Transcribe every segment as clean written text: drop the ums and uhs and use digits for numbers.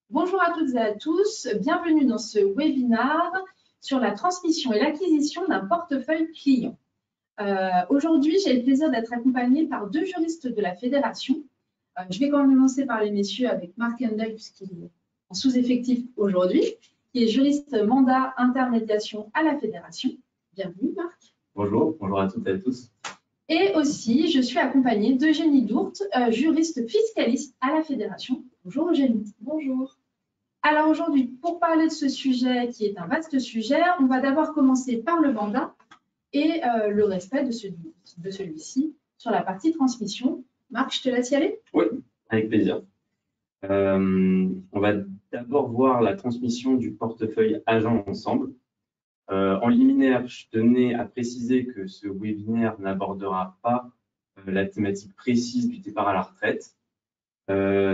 Bonjour à toutes et à tous, bienvenue dans ce webinaire sur la transmission et l'acquisition d'un portefeuille client. Aujourd'hui, j'ai le plaisir d'être accompagnée par deux juristes de la Fédération. Je vais commencer par les messieurs avec Marc Hendel, puisqu'il est en sous-effectif aujourd'hui, qui est juriste mandat intermédiation à la Fédération. Bienvenue Marc. Bonjour, bonjour à toutes et à tous. Et aussi, je suis accompagnée d'Eugénie Dourte, juriste fiscaliste à la Fédération. Bonjour Eugénie. Bonjour. Alors aujourd'hui, pour parler de ce sujet qui est un vaste sujet, on va d'abord commencer par le mandat et le respect de celui-ci sur la partie transmission. Marc, je te laisse y aller. Oui, avec plaisir. On va d'abord voir la transmission du portefeuille agent ensemble. En liminaire, je tenais à préciser que ce webinaire n'abordera pas la thématique précise du départ à la retraite.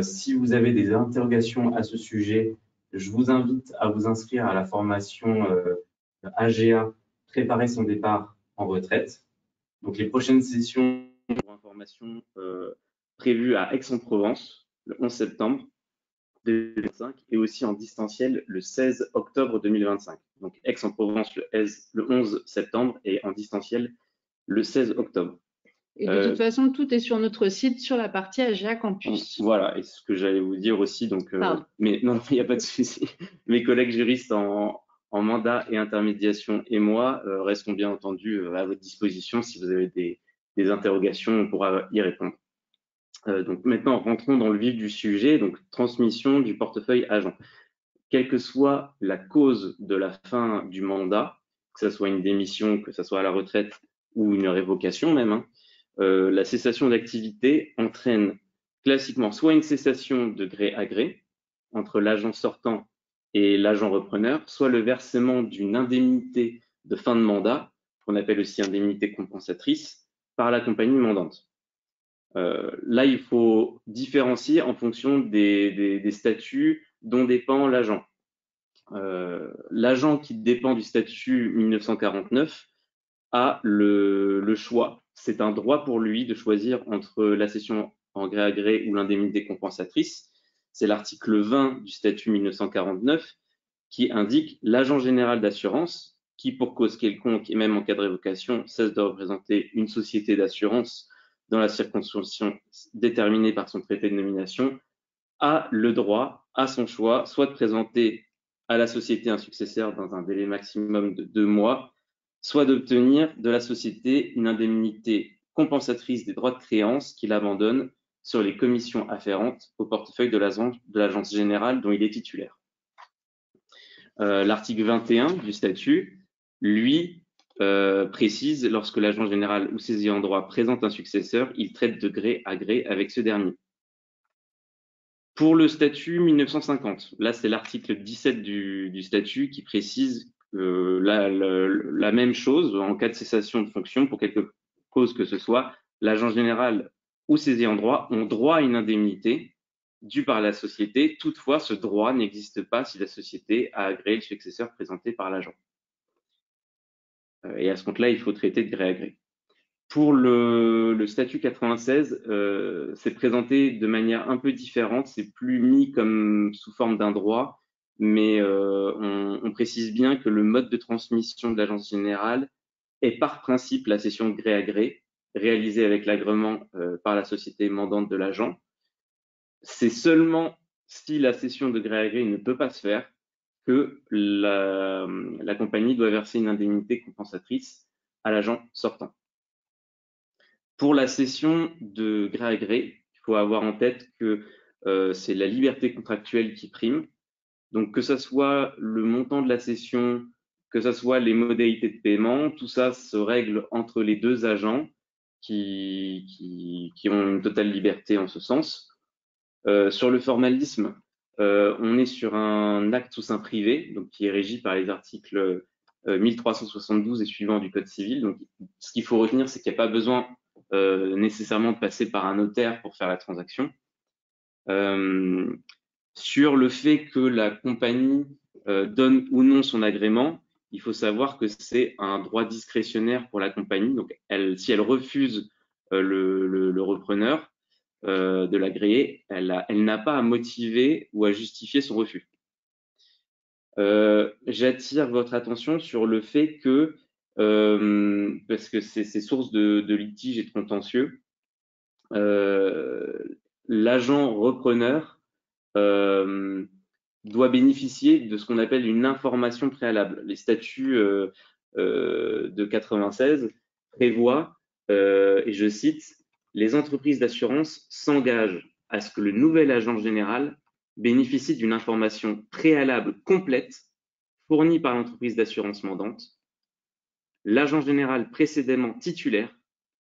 Si vous avez des interrogations à ce sujet, je vous invite à vous inscrire à la formation AGA, préparer son départ en retraite. Donc les prochaines sessions pour information prévues à Aix-en-Provence le 11 septembre 2025 et aussi en distanciel le 16 octobre 2025. Donc Aix-en-Provence le 11 septembre et en distanciel le 16 octobre. Et de toute façon, tout est sur notre site, sur la partie AGA Campus. Voilà, et ce que j'allais vous dire aussi, donc, mais non, il n'y a pas de souci. Mes collègues juristes en mandat et intermédiation et moi restons bien entendu à votre disposition si vous avez des interrogations, on pourra y répondre. Donc maintenant, rentrons dans le vif du sujet, donc transmission du portefeuille agent. Quelle que soit la cause de la fin du mandat, que ce soit une démission, que ce soit à la retraite ou une révocation même, la cessation d'activité entraîne classiquement soit une cessation de gré à gré entre l'agent sortant et l'agent repreneur, soit le versement d'une indemnité de fin de mandat, qu'on appelle aussi indemnité compensatrice, par la compagnie mandante. Là, il faut différencier en fonction des statuts dont dépend l'agent. L'agent qui dépend du statut 1949 a le choix. C'est un droit pour lui de choisir entre la cession en gré à gré ou l'indemnité compensatrice. C'est l'article 20 du statut 1949 qui indique l'agent général d'assurance qui, pour cause quelconque et même en cas de révocation, cesse de représenter une société d'assurance dans la circonscription déterminée par son traité de nomination, a le droit, à son choix, soit de présenter à la société un successeur dans un délai maximum de 2 mois, soit d'obtenir de la société une indemnité compensatrice des droits de créance qu'il abandonne sur les commissions afférentes au portefeuille de l'agence générale dont il est titulaire. L'article 21 du statut, lui, précise lorsque l'agent général ou ses ayants droit présente un successeur, il traite de gré à gré avec ce dernier. Pour le statut 1950, là c'est l'article 17 du statut qui précise la même chose en cas de cessation de fonction pour quelque cause que ce soit, l'agent général ou ses ayants droit ont droit à une indemnité due par la société. Toutefois, ce droit n'existe pas si la société a agréé le successeur présenté par l'agent. Et à ce compte-là, il faut traiter de gré à gré. Pour le statut 96, c'est présenté de manière un peu différente, c'est plus mis comme sous forme d'un droit, mais on précise bien que le mode de transmission de l'agence générale est par principe la cession de gré à gré, réalisée avec l'agrément par la société mandante de l'agent. C'est seulement si la cession de gré à gré ne peut pas se faire que la compagnie doit verser une indemnité compensatrice à l'agent sortant. Pour la cession de gré à gré, il faut avoir en tête que c'est la liberté contractuelle qui prime. Donc, que ce soit le montant de la cession, que ce soit les modalités de paiement, tout ça se règle entre les deux agents qui ont une totale liberté en ce sens. Sur le formalisme, on est sur un acte sous seing privé, donc qui est régi par les articles 1372 et suivants du Code civil. Donc, ce qu'il faut retenir, c'est qu'il n'y a pas besoin nécessairement de passer par un notaire pour faire la transaction. Sur le fait que la compagnie donne ou non son agrément, il faut savoir que c'est un droit discrétionnaire pour la compagnie. Donc, si elle refuse le repreneur, de l'agréé, elle n'a pas à motiver ou à justifier son refus. J'attire votre attention sur le fait que, parce que c'est source de litiges et de contentieux, l'agent repreneur doit bénéficier de ce qu'on appelle une information préalable. Les statuts de 96 prévoient, et je cite, « Les entreprises d'assurance s'engagent à ce que le nouvel agent général bénéficie d'une information préalable complète fournie par l'entreprise d'assurance mandante. L'agent général précédemment titulaire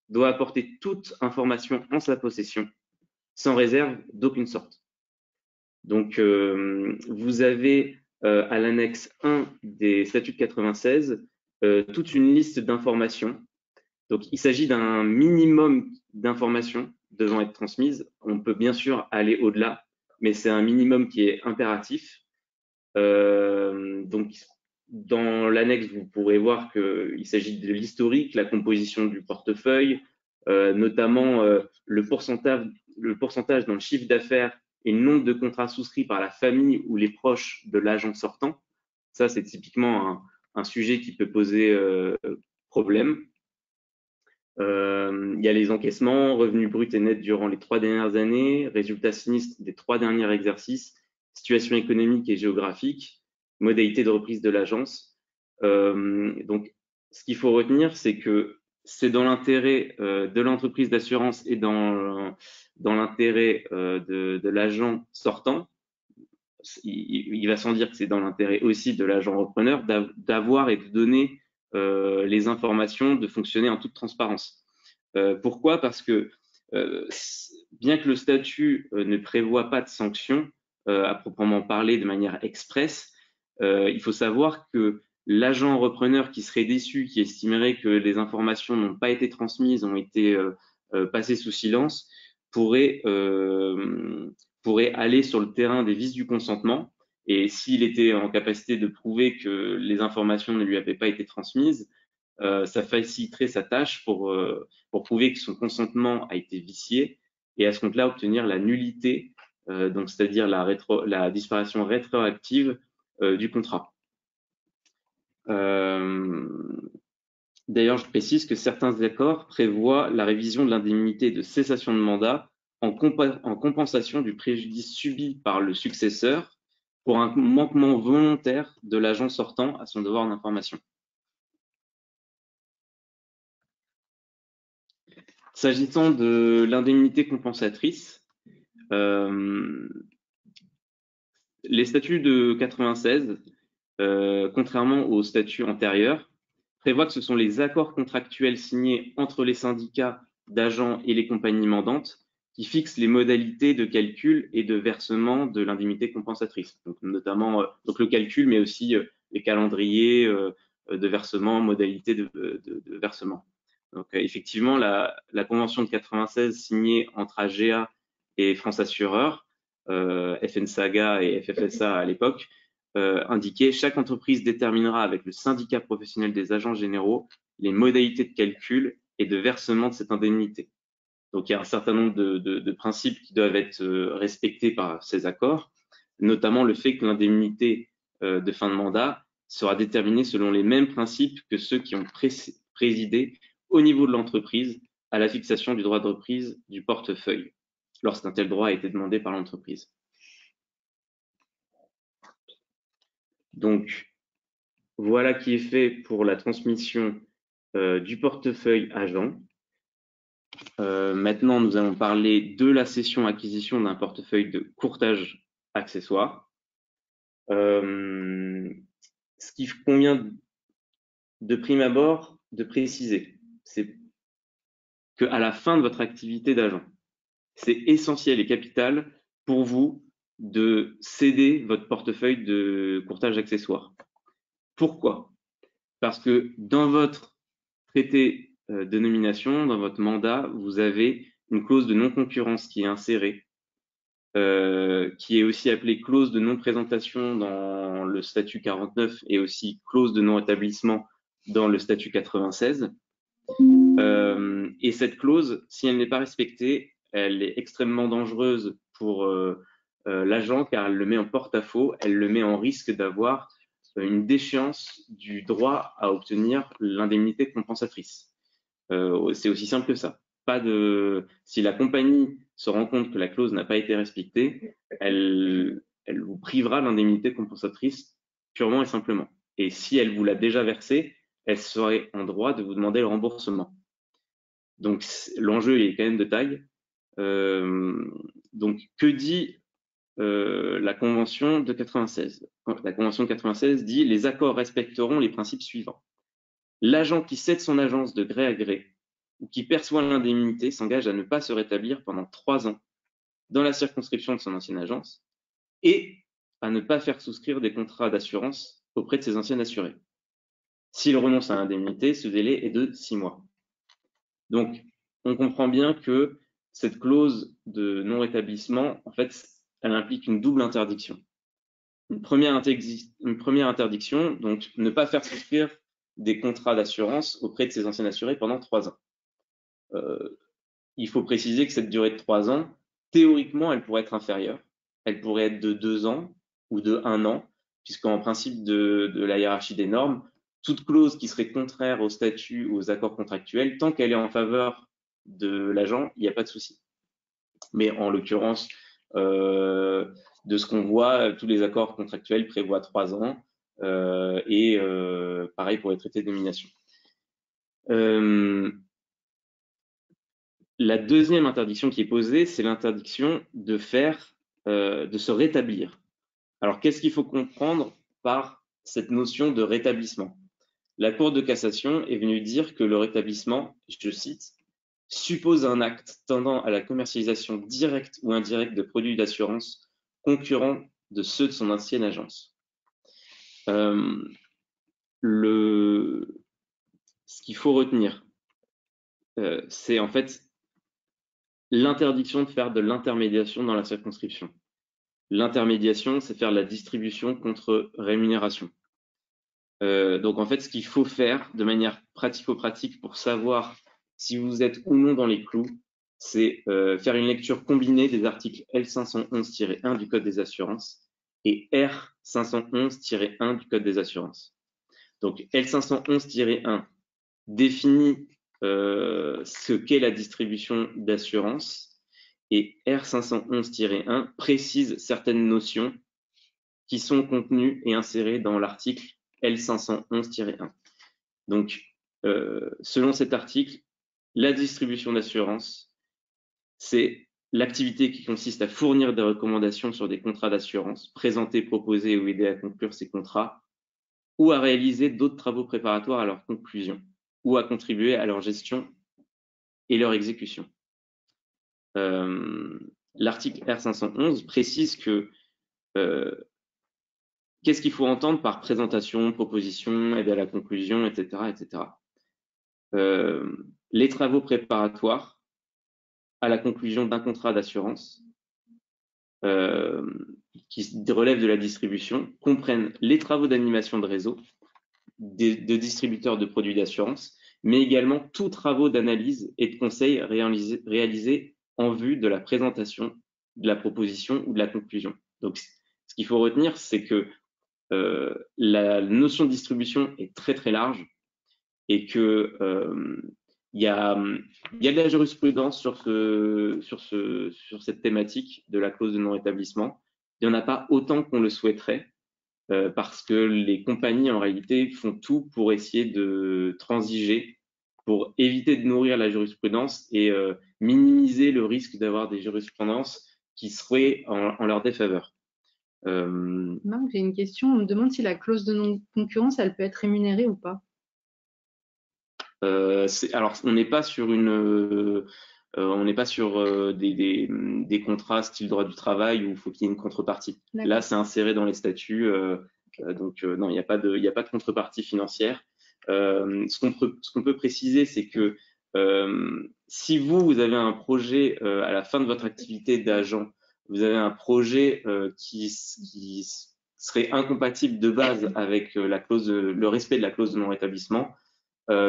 doit apporter toute information en sa possession, sans réserve d'aucune sorte. » Donc, vous avez à l'annexe 1 des statuts de 96 toute une liste d'informations. Donc, il s'agit d'un minimum d'informations devant être transmises. On peut bien sûr aller au-delà, mais c'est un minimum qui est impératif. Donc, dans l'annexe, vous pourrez voir qu'il s'agit de l'historique, la composition du portefeuille, notamment le pourcentage dans le chiffre d'affaires et le nombre de contrats souscrits par la famille ou les proches de l'agent sortant. Ça, c'est typiquement un sujet qui peut poser problème. Il y a les encaissements, revenus bruts et nets durant les 3 dernières années, résultats sinistres des 3 derniers exercices, situation économique et géographique, modalités de reprise de l'agence. Donc, ce qu'il faut retenir, c'est que c'est dans l'intérêt de l'entreprise d'assurance et dans l'intérêt de l'agent sortant. Il va sans dire que c'est dans l'intérêt aussi de l'agent repreneur d'avoir et de donner les informations, de fonctionner en toute transparence. Pourquoi? Parce que bien que le statut ne prévoit pas de sanctions à proprement parler de manière expresse, il faut savoir que l'agent repreneur qui serait déçu, qui estimerait que les informations n'ont pas été transmises, ont été passées sous silence, pourrait aller sur le terrain des vices du consentement. Et s'il était en capacité de prouver que les informations ne lui avaient pas été transmises, ça faciliterait sa tâche pour prouver que son consentement a été vicié et à ce compte-là obtenir la nullité, donc c'est-à-dire la disparition rétroactive du contrat. D'ailleurs, je précise que certains accords prévoient la révision de l'indemnité de cessation de mandat en compensation du préjudice subi par le successeur pour un manquement volontaire de l'agent sortant à son devoir d'information. S'agissant de l'indemnité compensatrice, les statuts de 96, contrairement aux statuts antérieurs, prévoient que ce sont les accords contractuels signés entre les syndicats d'agents et les compagnies mandantes qui fixent les modalités de calcul et de versement de l'indemnité compensatrice. Donc, notamment donc le calcul, mais aussi les calendriers de versement, modalités de versement. Donc, effectivement, la convention de 96 signée entre AGA et France Assureur, FNSAGA et FFSA à l'époque, indiquait « Chaque entreprise déterminera avec le syndicat professionnel des agents généraux les modalités de calcul et de versement de cette indemnité. » Donc, il y a un certain nombre de principes qui doivent être respectés par ces accords, notamment le fait que l'indemnité de fin de mandat sera déterminée selon les mêmes principes que ceux qui ont présidé au niveau de l'entreprise à la fixation du droit de reprise du portefeuille, lorsqu'un tel droit a été demandé par l'entreprise. Donc, voilà qui est fait pour la transmission du portefeuille agent. Maintenant, nous allons parler de la cession-acquisition d'un portefeuille de courtage accessoire. Ce qui convient de prime abord de préciser, c'est qu'à la fin de votre activité d'agent, c'est essentiel et capital pour vous de céder votre portefeuille de courtage accessoire. Pourquoi? Parce que dans votre traité de nomination, dans votre mandat, vous avez une clause de non-concurrence qui est insérée, qui est aussi appelée clause de non-présentation dans le statut 49 et aussi clause de non-établissement dans le statut 96. Et cette clause, si elle n'est pas respectée, elle est extrêmement dangereuse pour l'agent car elle le met en porte-à-faux, elle le met en risque d'avoir une déchéance du droit à obtenir l'indemnité compensatrice. C'est aussi simple que ça. Si la compagnie se rend compte que la clause n'a pas été respectée, elle vous privera l'indemnité compensatrice purement et simplement. Et si elle vous l'a déjà versée, elle serait en droit de vous demander le remboursement. Donc l'enjeu est quand même de taille. Donc que dit la Convention de 96? La Convention de 96 dit « Les accords respecteront les principes suivants. L'agent qui cède son agence de gré à gré ou qui perçoit l'indemnité s'engage à ne pas se rétablir pendant 3 ans dans la circonscription de son ancienne agence et à ne pas faire souscrire des contrats d'assurance auprès de ses anciens assurés. S'il renonce à l'indemnité, ce délai est de 6 mois. » Donc, on comprend bien que cette clause de non-rétablissement, en fait, elle implique une double interdiction. Une première interdiction, donc ne pas faire souscrire des contrats d'assurance auprès de ses anciens assurés pendant 3 ans. Il faut préciser que cette durée de 3 ans, théoriquement, elle pourrait être inférieure. Elle pourrait être de 2 ans ou de 1 an, puisqu'en principe de la hiérarchie des normes, toute clause qui serait contraire au statut ou aux accords contractuels, tant qu'elle est en faveur de l'agent, il n'y a pas de souci. Mais en l'occurrence, de ce qu'on voit, tous les accords contractuels prévoient 3 ans et pareil pour les traités de nomination. La deuxième interdiction qui est posée, c'est l'interdiction de se rétablir. Alors, qu'est-ce qu'il faut comprendre par cette notion de rétablissement? La Cour de cassation est venue dire que le rétablissement, je cite, suppose un acte tendant à la commercialisation directe ou indirecte de produits d'assurance concurrents de ceux de son ancienne agence. Ce qu'il faut retenir, c'est en fait l'interdiction de faire de l'intermédiation dans la circonscription. L'intermédiation, c'est faire la distribution contre rémunération. Donc en fait, ce qu'il faut faire de manière pratico-pratique pour savoir si vous êtes ou non dans les clous, c'est faire une lecture combinée des articles L511-1 du Code des assurances et R511-1 du Code des assurances. Donc L511-1 définit ce qu'est la distribution d'assurance et R511-1 précise certaines notions qui sont contenues et insérées dans l'article L511-1. Donc, selon cet article, la distribution d'assurance, c'est l'activité qui consiste à fournir des recommandations sur des contrats d'assurance, présenter, proposer ou aider à conclure ces contrats, ou à réaliser d'autres travaux préparatoires à leur conclusion, ou à contribuer à leur gestion et leur exécution. L'article R511 précise que qu'est-ce qu'il faut entendre par présentation, proposition, aide à la conclusion, etc. etc. Les travaux préparatoires à la conclusion d'un contrat d'assurance qui relèvent de la distribution comprennent les travaux d'animation de réseau de distributeurs de produits d'assurance, mais également tous travaux d'analyse et de conseil réalisés en vue de la présentation de la proposition ou de la conclusion. Donc, ce qu'il faut retenir, c'est que la notion de distribution est très très large et que il y a de la jurisprudence sur cette thématique de la clause de non-rétablissement. Il n'y en a pas autant qu'on le souhaiterait parce que les compagnies en réalité font tout pour essayer de transiger, pour éviter de nourrir la jurisprudence et minimiser le risque d'avoir des jurisprudences qui seraient en leur défaveur. Marc, j'ai une question. On me demande si la clause de non-concurrence, elle peut être rémunérée ou pas. Alors, on n'est pas sur des contrats style droit du travail où il faut qu'il y ait une contrepartie. Là, c'est inséré dans les statuts, donc non, il n'y a pas de contrepartie financière. Ce qu'on peut préciser, c'est que si vous avez un projet à la fin de votre activité d'agent, vous avez un projet qui serait incompatible de base avec le respect de la clause de non-rétablissement,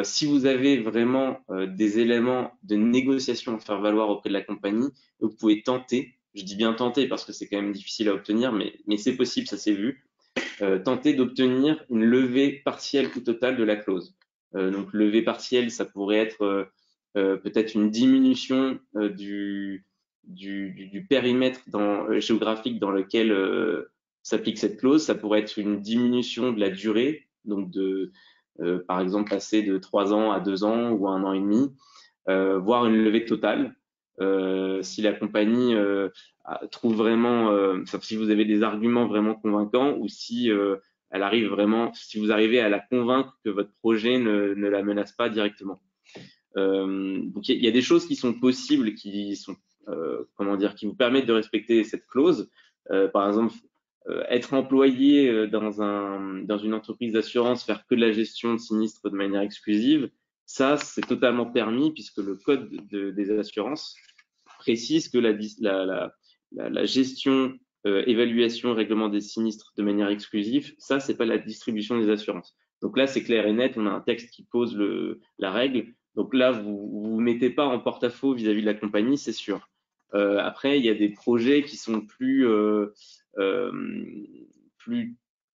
Si vous avez vraiment des éléments de négociation à faire valoir auprès de la compagnie, vous pouvez tenter, je dis bien tenter parce que c'est quand même difficile à obtenir, mais c'est possible, ça s'est vu, tenter d'obtenir une levée partielle ou totale de la clause. Donc levée partielle, ça pourrait être peut-être une diminution du périmètre géographique dans lequel s'applique cette clause. Ça pourrait être une diminution de la durée, donc par exemple passer de 3 ans à 2 ans ou à 1 an et demi, voire une levée totale. Si la compagnie trouve vraiment, si vous avez des arguments vraiment convaincants ou si elle arrive vraiment, si vous arrivez à la convaincre que votre projet ne la menace pas directement. Donc il y a des choses qui sont possibles, qui sont comment dire, qui vous permettent de respecter cette clause. Par exemple, être employé dans une entreprise d'assurance, faire que de la gestion de sinistres de manière exclusive, ça c'est totalement permis puisque le code des assurances précise que la gestion, évaluation, règlement des sinistres de manière exclusive, ça c'est pas la distribution des assurances. Donc là c'est clair et net, on a un texte qui pose la règle. Donc là, vous mettez pas en porte-à-faux vis-à-vis de la compagnie, c'est sûr. Après, il y a des projets qui sont plus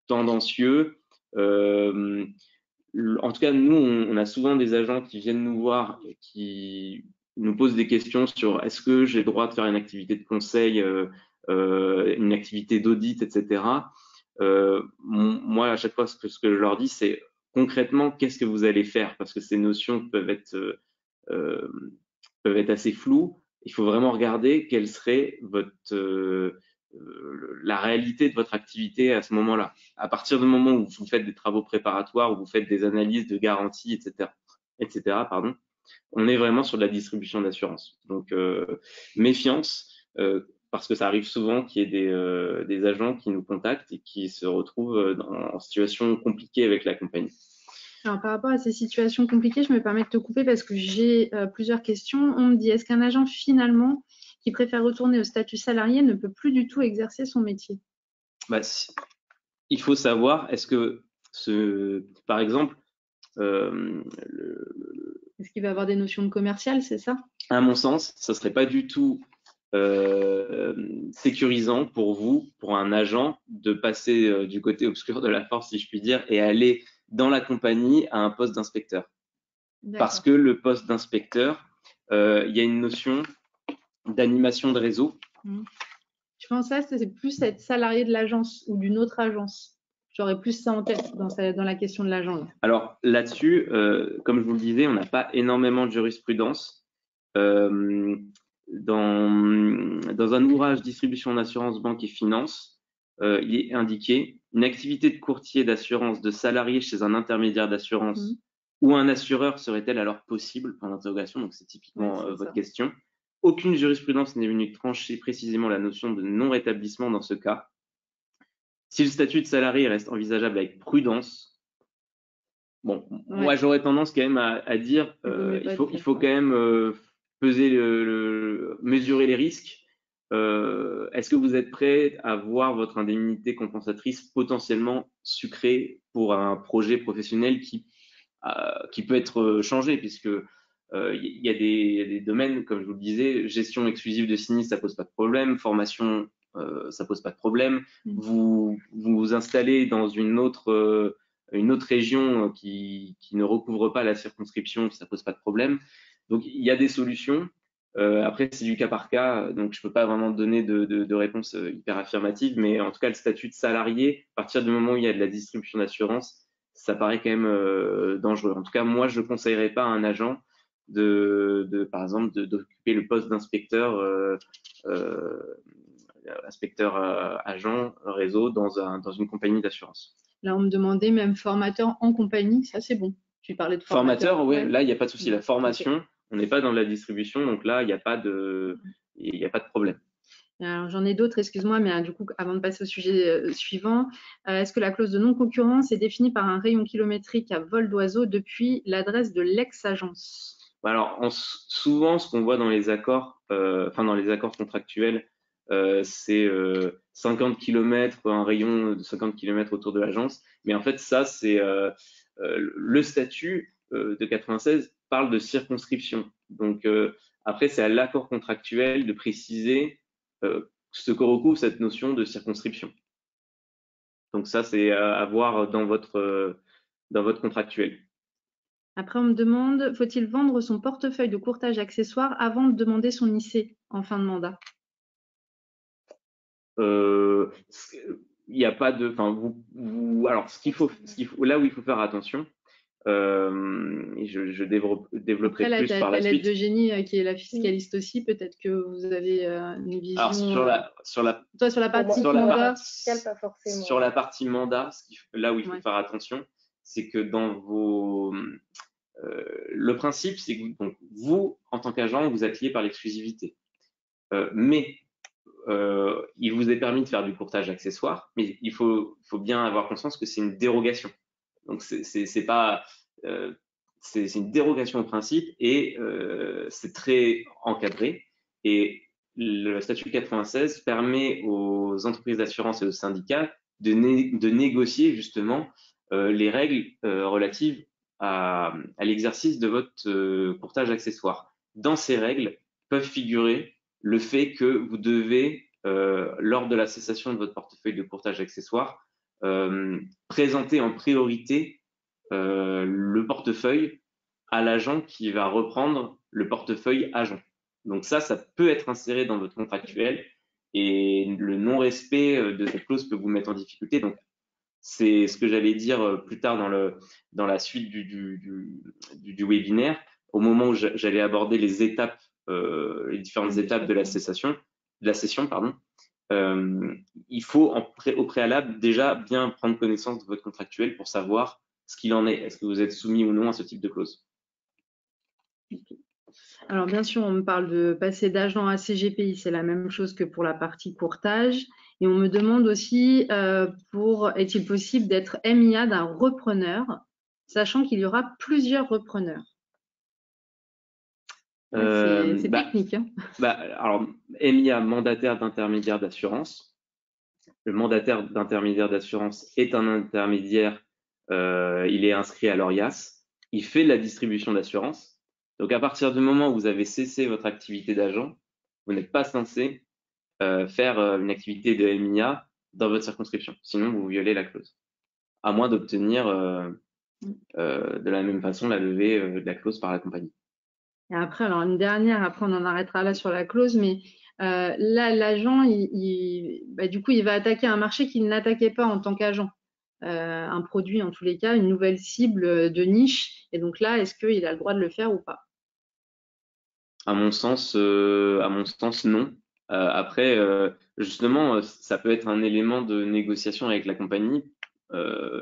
tendancieux. En tout cas, nous, on a souvent des agents qui viennent nous voir et qui nous posent des questions sur est-ce que j'ai le droit de faire une activité de conseil, une activité d'audit, etc. Moi, à chaque fois, ce que je leur dis, c'est concrètement, qu'est-ce que vous allez faire? Parce que ces notions peuvent être assez floues. Il faut vraiment regarder quelle serait la réalité de votre activité à ce moment-là. À partir du moment où vous faites des travaux préparatoires, où vous faites des analyses de garantie, etc., pardon, on est vraiment sur de la distribution d'assurance. Donc, méfiance, parce que ça arrive souvent qu'il y ait des agents qui nous contactent et qui se retrouvent en situation compliquée avec la compagnie. Alors, par rapport à ces situations compliquées, je me permets de te couper parce que j'ai plusieurs questions. On me dit, est-ce qu'un agent finalement qui préfère retourner au statut salarié ne peut plus du tout exercer son métier? Il faut savoir, est-ce que, par exemple, est-ce qu'il va avoir des notions de commercial, c'est ça? À mon sens, ça ne serait pas du tout sécurisant pour vous, pour un agent, de passer du côté obscur de la force, si je puis dire, et aller dans la compagnie à un poste d'inspecteur. Parce que le poste d'inspecteur, il y a une notion d'animation de réseau. Je pense que c'est plus être salarié de l'agence ou d'une autre agence. J'aurais plus ça en tête dans la question de l'agent. Alors là-dessus, comme je vous le disais, on n'a pas énormément de jurisprudence. Dans un ouvrage distribution d'assurance, banque et finance, il est indiqué une activité de courtier d'assurance de salarié chez un intermédiaire d'assurance ou un assureur serait-elle alors possible? Point d'interrogation, donc c'est typiquement votre question. Aucune jurisprudence n'est venue trancher précisément la notion de non-rétablissement dans ce cas. Si le statut de salarié reste envisageable avec prudence, bon, moi j'aurais tendance quand même à dire il faut quand même mesurer les risques. Est-ce que vous êtes prêt à voir votre indemnité compensatrice potentiellement sucrée pour un projet professionnel qui peut être changé, puisque il y a des domaines, comme je vous le disais, gestion exclusive de sinistres, ça pose pas de problème, formation, ça pose pas de problème. Vous vous installez dans une autre région qui ne recouvre pas la circonscription, ça pose pas de problème. Donc il y a des solutions. Après, c'est du cas par cas, donc je peux pas vraiment donner de réponse hyper affirmative, mais en tout cas, le statut de salarié, à partir du moment où il y a de la distribution d'assurance, ça paraît quand même dangereux. En tout cas, moi, je ne conseillerais pas à un agent par exemple, d'occuper le poste d'inspecteur agent réseau dans une compagnie d'assurance. Là, on me demandait même formateur en compagnie, ça c'est bon. Tu parlais de formateur. Oui, là, il n'y a pas de souci. La formation, on n'est pas dans la distribution, donc là, il n'y a pas de problème. Alors, j'en ai d'autres, excuse-moi, mais du coup, avant de passer au sujet suivant, est-ce que la clause de non-concurrence est définie par un rayon kilométrique à vol d'oiseau depuis l'adresse de l'ex-agence? Alors, souvent, ce qu'on voit dans les accords, dans les accords contractuels, c'est 50 km, un rayon de 50 km autour de l'agence. Mais en fait, ça, c'est le statut de 96 parle de circonscription. Donc, après, c'est à l'accord contractuel de préciser ce que recouvre cette notion de circonscription. Donc ça, c'est à voir dans votre contractuel. Après, on me demande, faut-il vendre son portefeuille de courtage accessoire avant de demander son IC en fin de mandat? Il n'y a pas de, enfin, alors là où il faut faire attention, et je développerai Après, là, plus tu par la as l'aide suite. d'Eugénie qui est la fiscaliste aussi. Peut-être que vous avez une vision. Alors sur la toi, sur la partie mandat, pas forcément. sur la partie mandat, là où il faut Ouais. faire attention, c'est que dans vos le principe, c'est que donc, vous, en tant qu'agent, vous êtes lié par l'exclusivité. Mais il vous est permis de faire du courtage accessoire, mais il faut bien avoir conscience que c'est une dérogation. Donc, c'est pas, c'est une dérogation au principe et c'est très encadré. Et le statut 96 permet aux entreprises d'assurance et aux syndicats de négocier justement les règles relatives à l'exercice de votre courtage accessoire. Dans ces règles peuvent figurer le fait que vous devez, lors de la cessation de votre portefeuille de courtage accessoire, présenter en priorité le portefeuille à l'agent qui va reprendre le portefeuille agent. Donc ça peut être inséré dans votre contractuel et le non-respect de cette clause peut vous mettre en difficulté. Donc c'est ce que j'allais dire plus tard dans la suite du webinaire, au moment où j'allais aborder les étapes, les différentes étapes de la session, pardon. Il faut au préalable déjà bien prendre connaissance de votre contractuel pour savoir ce qu'il en est. Est-ce que vous êtes soumis ou non à ce type de clause? Alors, bien sûr, on me parle de passer d'agent à CGPI, c'est la même chose que pour la partie courtage. Et on me demande aussi, est-il possible d'être MIA d'un repreneur, sachant qu'il y aura plusieurs repreneurs? C'est technique. Hein. Alors, MIA, mandataire d'intermédiaire d'assurance. Le mandataire d'intermédiaire d'assurance est un intermédiaire, il est inscrit à l'ORIAS, il fait de la distribution d'assurance. Donc, à partir du moment où vous avez cessé votre activité d'agent, vous n'êtes pas censé faire une activité de MIA dans votre circonscription. Sinon, vous violez la clause. À moins d'obtenir de la même façon la levée de la clause par la compagnie. Et après, alors une dernière, après on en arrêtera là sur la clause, mais là, l'agent, du coup, il va attaquer un marché qu'il n'attaquait pas en tant qu'agent. Un produit, en tous les cas, une nouvelle cible de niche. Et donc là, est-ce qu'il a le droit de le faire ou pas? À mon sens, non. Après, justement, ça peut être un élément de négociation avec la compagnie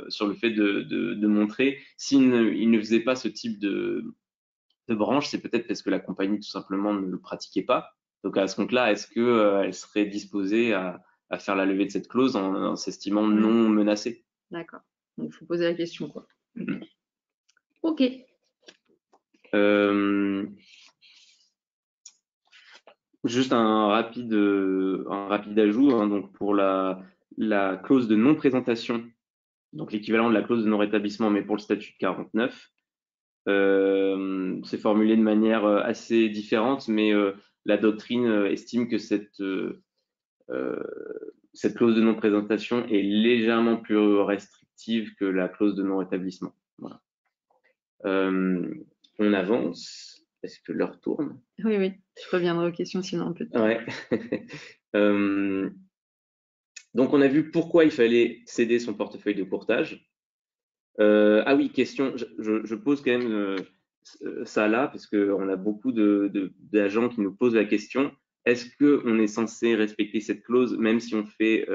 sur le fait de montrer s'il ne faisait pas ce type de branche, c'est peut-être parce que la compagnie tout simplement ne le pratiquait pas. Donc à ce compte-là, est-ce qu'elle serait disposée à faire la levée de cette clause en s'estimant non menacée? D'accord. Donc il faut poser la question, quoi. Ok. Juste un rapide ajout, hein, donc pour la clause de non-présentation, donc l'équivalent de la clause de non-rétablissement, mais pour le statut de 49, c'est formulé de manière assez différente, mais la doctrine estime que cette clause de non-présentation est légèrement plus restrictive que la clause de non-rétablissement. Voilà. On avance. Est-ce que l'heure tourne? Oui. Je reviendrai aux questions sinon on peut. Ouais. Donc, on a vu pourquoi il fallait céder son portefeuille de courtage. Ah oui, question, je pose quand même ça là, parce qu'on a beaucoup d'agents qui nous posent la question, est-ce qu'on est censé respecter cette clause même si on fait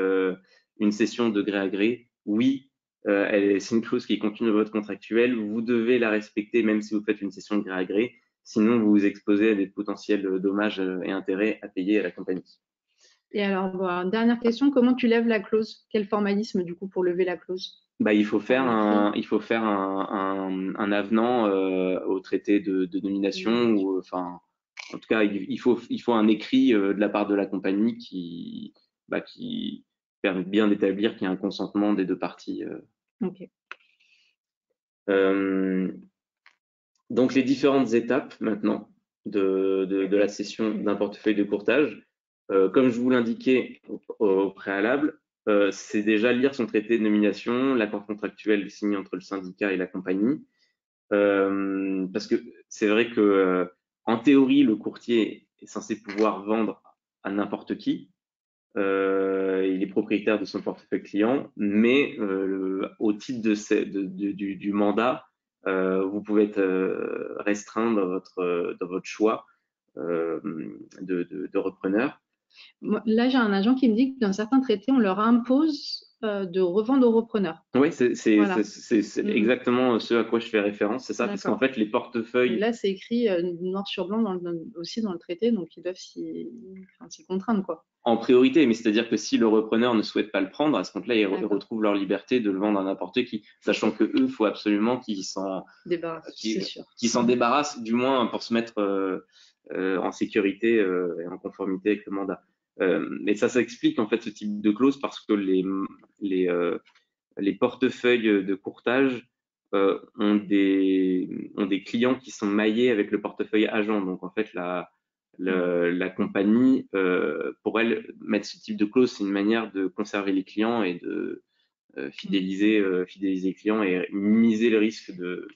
une cession de gré à gré? Oui, c'est une clause qui est contenue dans votre contractuel, vous devez la respecter même si vous faites une cession de gré à gré, sinon vous vous exposez à des potentiels dommages et intérêts à payer à la compagnie. Et alors, dernière question, comment tu lèves la clause? Quel formalisme du coup pour lever la clause? Il faut faire un avenant au traité de nomination ou enfin en tout cas il faut un écrit de la part de la compagnie qui permet bien d'établir qu'il y a un consentement des deux parties. Ok. Donc, les différentes étapes maintenant de la cession d'un portefeuille de courtage, comme je vous l'indiquais au préalable, c'est déjà lire son traité de nomination, l'accord contractuel signé entre le syndicat et la compagnie, parce que c'est vrai que en théorie, le courtier est censé pouvoir vendre à n'importe qui. Il est propriétaire de son portefeuille client, mais au titre du mandat, vous pouvez être restreint dans votre choix de repreneur. Là, j'ai un agent qui me dit que dans certains traités, on leur impose de revendre aux repreneurs. Oui, c'est Voilà. exactement ce à quoi je fais référence, c'est ça, parce qu'en fait, les portefeuilles… Et là, c'est écrit noir sur blanc aussi dans le traité, donc ils doivent s'y contraindre, quoi. En priorité, mais c'est-à-dire que si le repreneur ne souhaite pas le prendre, à ce compte-là, ils retrouvent leur liberté de le vendre à n'importe qui, sachant que eux, il faut absolument qu'ils s'en débarrassent, du moins pour se mettre en sécurité et en conformité avec le mandat. Mais ça s'explique en fait ce type de clause parce que les portefeuilles de courtage ont des clients qui sont maillés avec le portefeuille agent. Donc en fait, la compagnie, pour elle, mettre ce type de clause, c'est une manière de conserver les clients et de fidéliser les clients et minimiser le risque de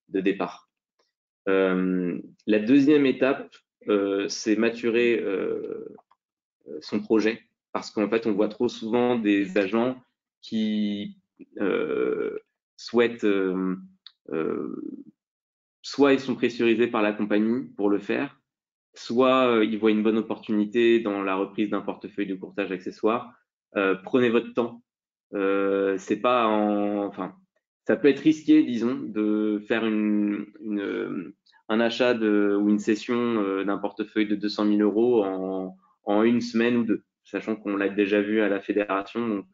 départ. La deuxième étape, c'est maturer son projet, parce qu'en fait, on voit trop souvent des agents qui souhaitent, soit ils sont pressurisés par la compagnie pour le faire, soit ils voient une bonne opportunité dans la reprise d'un portefeuille de courtage accessoire. Prenez votre temps. C'est pas enfin, ça peut être risqué, disons, de faire un achat ou une cession d'un portefeuille de 200 000 euros en une semaine ou deux, sachant qu'on l'a déjà vu à la fédération. Donc,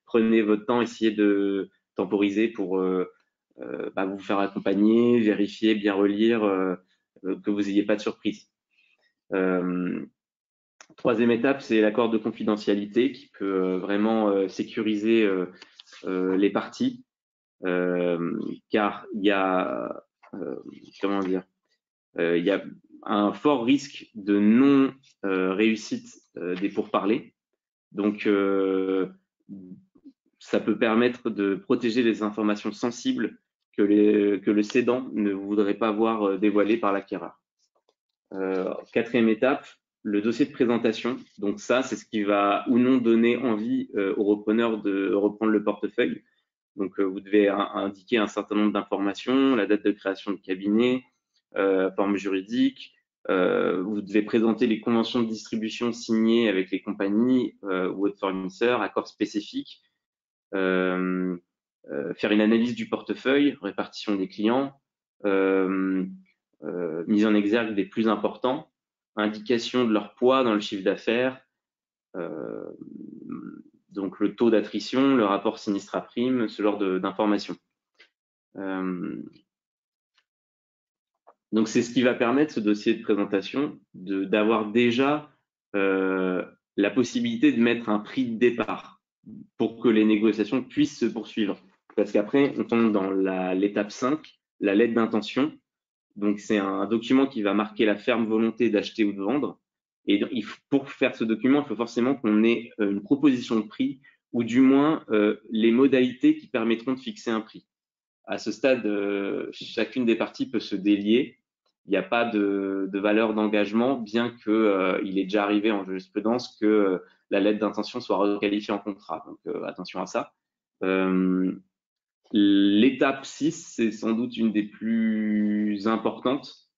prenez votre temps, essayez de temporiser pour vous faire accompagner, vérifier, bien relire, que vous n'ayez pas de surprise. Troisième étape, c'est l'accord de confidentialité qui peut vraiment sécuriser les parties, car il y a il y a un fort risque de non réussite des pourparlers. Donc, ça peut permettre de protéger les informations sensibles que le cédant ne voudrait pas voir dévoilées par l'acquéreur. Quatrième étape, le dossier de présentation. Donc ça, c'est ce qui va ou non donner envie au repreneur de reprendre le portefeuille. Donc vous devez indiquer un certain nombre d'informations, la date de création de cabinet, forme juridique. Vous devez présenter les conventions de distribution signées avec les compagnies ou autres fournisseurs, accords spécifiques, faire une analyse du portefeuille, répartition des clients, mise en exergue des plus importants, indication de leur poids dans le chiffre d'affaires, donc le taux d'attrition, le rapport sinistre à prime, ce genre d'informations. Donc c'est ce qui va permettre, ce dossier de présentation, d'avoir déjà la possibilité de mettre un prix de départ pour que les négociations puissent se poursuivre. Parce qu'après, on tombe dans l'étape 5, la lettre d'intention. Donc, c'est un document qui va marquer la ferme volonté d'acheter ou de vendre. Et pour faire ce document, il faut forcément qu'on ait une proposition de prix ou du moins les modalités qui permettront de fixer un prix. À ce stade, chacune des parties peut se délier. Il n'y a pas de valeur d'engagement, bien qu'il est déjà arrivé en jurisprudence que la lettre d'intention soit requalifiée en contrat. Donc, attention à ça. L'étape 6, c'est sans doute une des plus importantes,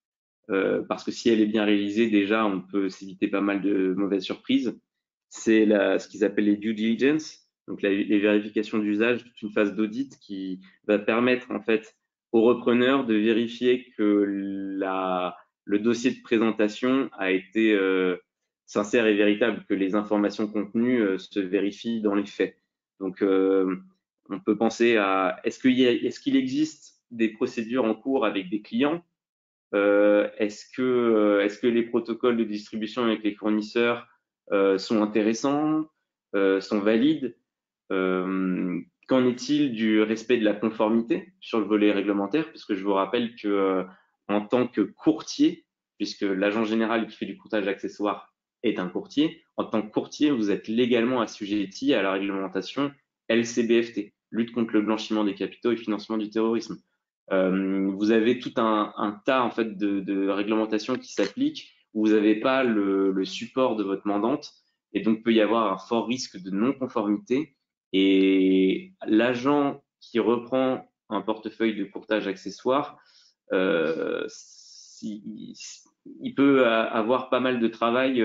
parce que si elle est bien réalisée, déjà, on peut s'éviter pas mal de mauvaises surprises. C'est ce qu'ils appellent les due diligence, donc les vérifications d'usage, toute une phase d'audit qui va permettre en fait au repreneur de vérifier que le dossier de présentation a été sincère et véritable, que les informations contenues se vérifient dans les faits. Donc, on peut penser à est-ce qu'il existe des procédures en cours avec des clients? Est-ce que les protocoles de distribution avec les fournisseurs sont intéressants, sont valides? Qu'en est-il du respect de la conformité sur le volet réglementaire? Parce que je vous rappelle que en tant que courtier, puisque l'agent général qui fait du courtage accessoire est un courtier, en tant que courtier, vous êtes légalement assujetti à la réglementation LCBFT, lutte contre le blanchiment des capitaux et financement du terrorisme. Vous avez tout un tas en fait de réglementations qui s'appliquent où vous n'avez pas le support de votre mandante et donc peut y avoir un fort risque de non-conformité. Et l'agent qui reprend un portefeuille de courtage accessoire, il peut avoir pas mal de travail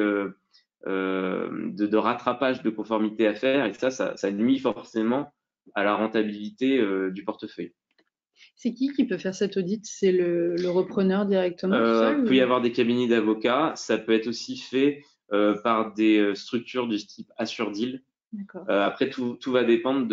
de rattrapage de conformité à faire et ça nuit forcément à la rentabilité du portefeuille. C'est qui peut faire cet audit? C'est le repreneur directement Il peut y avoir des cabinets d'avocats. Ça peut être aussi fait par des structures du type Assurdeal. Après, tout va dépendre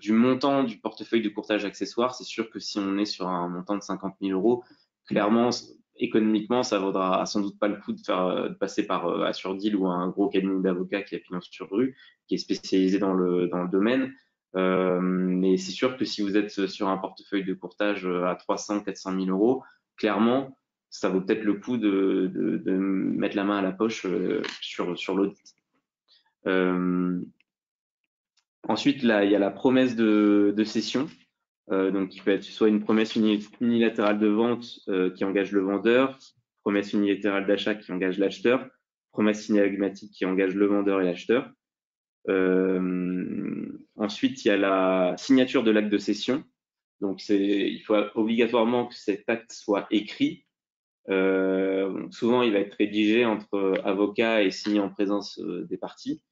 du montant du portefeuille de courtage accessoire. C'est sûr que si on est sur un montant de 50 000 euros, clairement, économiquement, ça vaudra sans doute pas le coup de passer par Assurdeal ou un gros cabinet d'avocats qui a pignon sur rue, qui est spécialisé dans le domaine. Mais c'est sûr que si vous êtes sur un portefeuille de courtage à 300 400 000 euros, clairement, ça vaut peut-être le coup de mettre la main à la poche sur l'audit. Ensuite, là, il y a la promesse de cession, donc qui peut être soit une promesse unilatérale de vente qui engage le vendeur, promesse unilatérale d'achat qui engage l'acheteur, promesse synagmatique qui engage le vendeur et l'acheteur. Ensuite, il y a la signature de l'acte de cession. Donc, il faut obligatoirement que cet acte soit écrit. Souvent, il va être rédigé entre avocats et signé en présence des parties.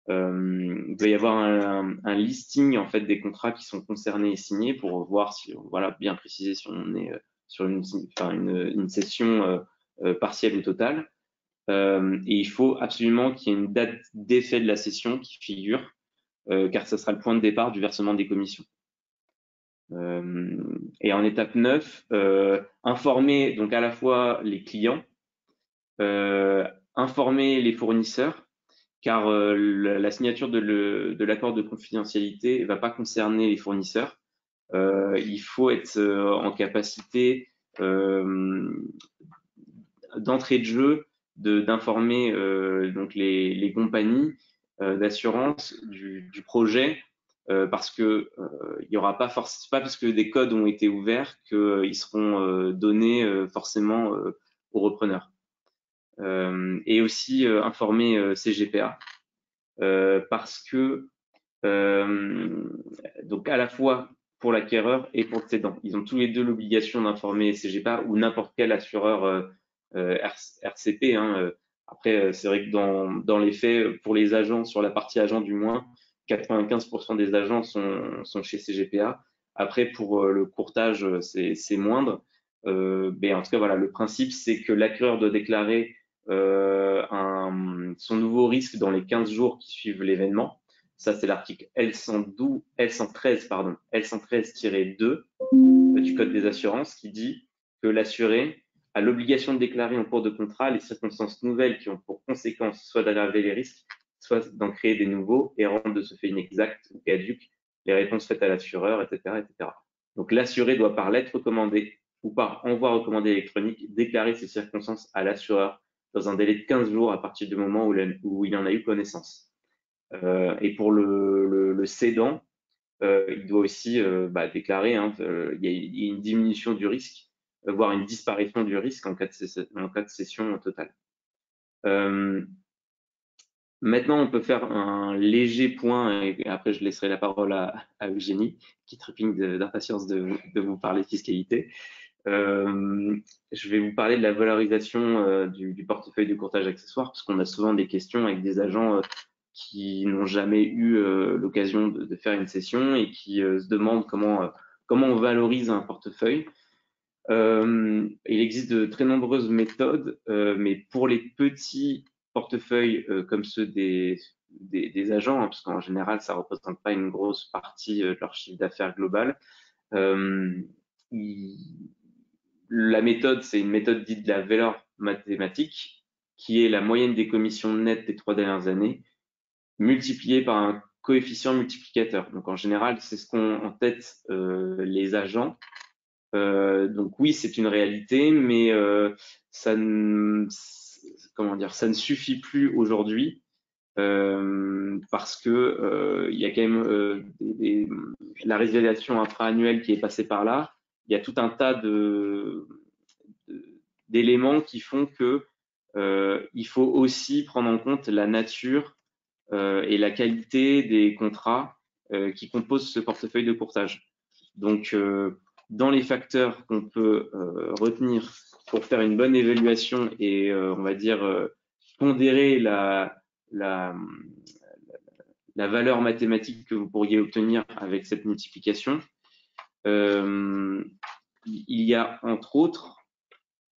Il doit y avoir un listing en fait des contrats qui sont concernés et signés pour voir si, voilà, bien préciser si on est sur une cession partielle ou totale. Et il faut absolument qu'il y ait une date d'effet de la cession qui figure, car ce sera le point de départ du versement des commissions. Et en étape 9, informer donc à la fois les clients, informer les fournisseurs, car la signature de l'accord de confidentialité ne va pas concerner les fournisseurs. Il faut être en capacité d'entrée de jeu d'informer donc les compagnies d'assurance du projet parce que il y aura pas forcément pas parce que des codes ont été ouverts qu'ils seront donnés forcément aux repreneurs. Et aussi informer CGPA parce que donc à la fois pour l'acquéreur et pour le cédant, ils ont tous les deux l'obligation d'informer CGPA ou n'importe quel assureur RCP. Après, c'est vrai que dans les faits, pour les agents, sur la partie agent du moins, 95% des agents sont chez CGPA. Après, pour le courtage, c'est moindre. Mais en tout cas, voilà, le principe, c'est que l'acquéreur doit déclarer son nouveau risque dans les 15 jours qui suivent l'événement. Ça, c'est l'article L113-2 du Code des assurances qui dit que l'assuré a l'obligation de déclarer en cours de contrat les circonstances nouvelles qui ont pour conséquence soit d'aggraver les risques, soit d'en créer des nouveaux et rendre de ce fait inexactes ou caduques les réponses faites à l'assureur, etc., etc. Donc, l'assuré doit par lettre recommandée ou par envoi recommandé électronique déclarer ces circonstances à l'assureur dans un délai de 15 jours à partir du moment où il en a eu connaissance. Et pour le cédant, il doit aussi déclarer il y a une diminution du risque, voire une disparition du risque en cas de cession totale. Maintenant, on peut faire un léger point, et après je laisserai la parole à Eugénie, qui trépigne d'impatience de vous parler de fiscalité. Je vais vous parler de la valorisation du portefeuille de courtage accessoire, parce qu'on a souvent des questions avec des agents qui n'ont jamais eu l'occasion de faire une cession et qui se demandent comment on valorise un portefeuille. Il existe de très nombreuses méthodes, mais pour les petits portefeuilles comme ceux des agents, parce qu'en général, ça ne représente pas une grosse partie de leur chiffre d'affaires global. La méthode, c'est une méthode dite de la valeur mathématique, qui est la moyenne des commissions nettes des 3 dernières années, multipliée par un coefficient multiplicateur. Donc en général, c'est ce qu'ont en tête les agents Donc oui, c'est une réalité, mais ça ne suffit plus aujourd'hui parce que il y a quand même la résiliation infra-annuelle qui est passée par là. Il y a tout un tas d'éléments qui font que il faut aussi prendre en compte la nature et la qualité des contrats qui composent ce portefeuille de courtage. Donc, dans les facteurs qu'on peut retenir pour faire une bonne évaluation et, on va dire, pondérer la valeur mathématique que vous pourriez obtenir avec cette multiplication, il y a entre autres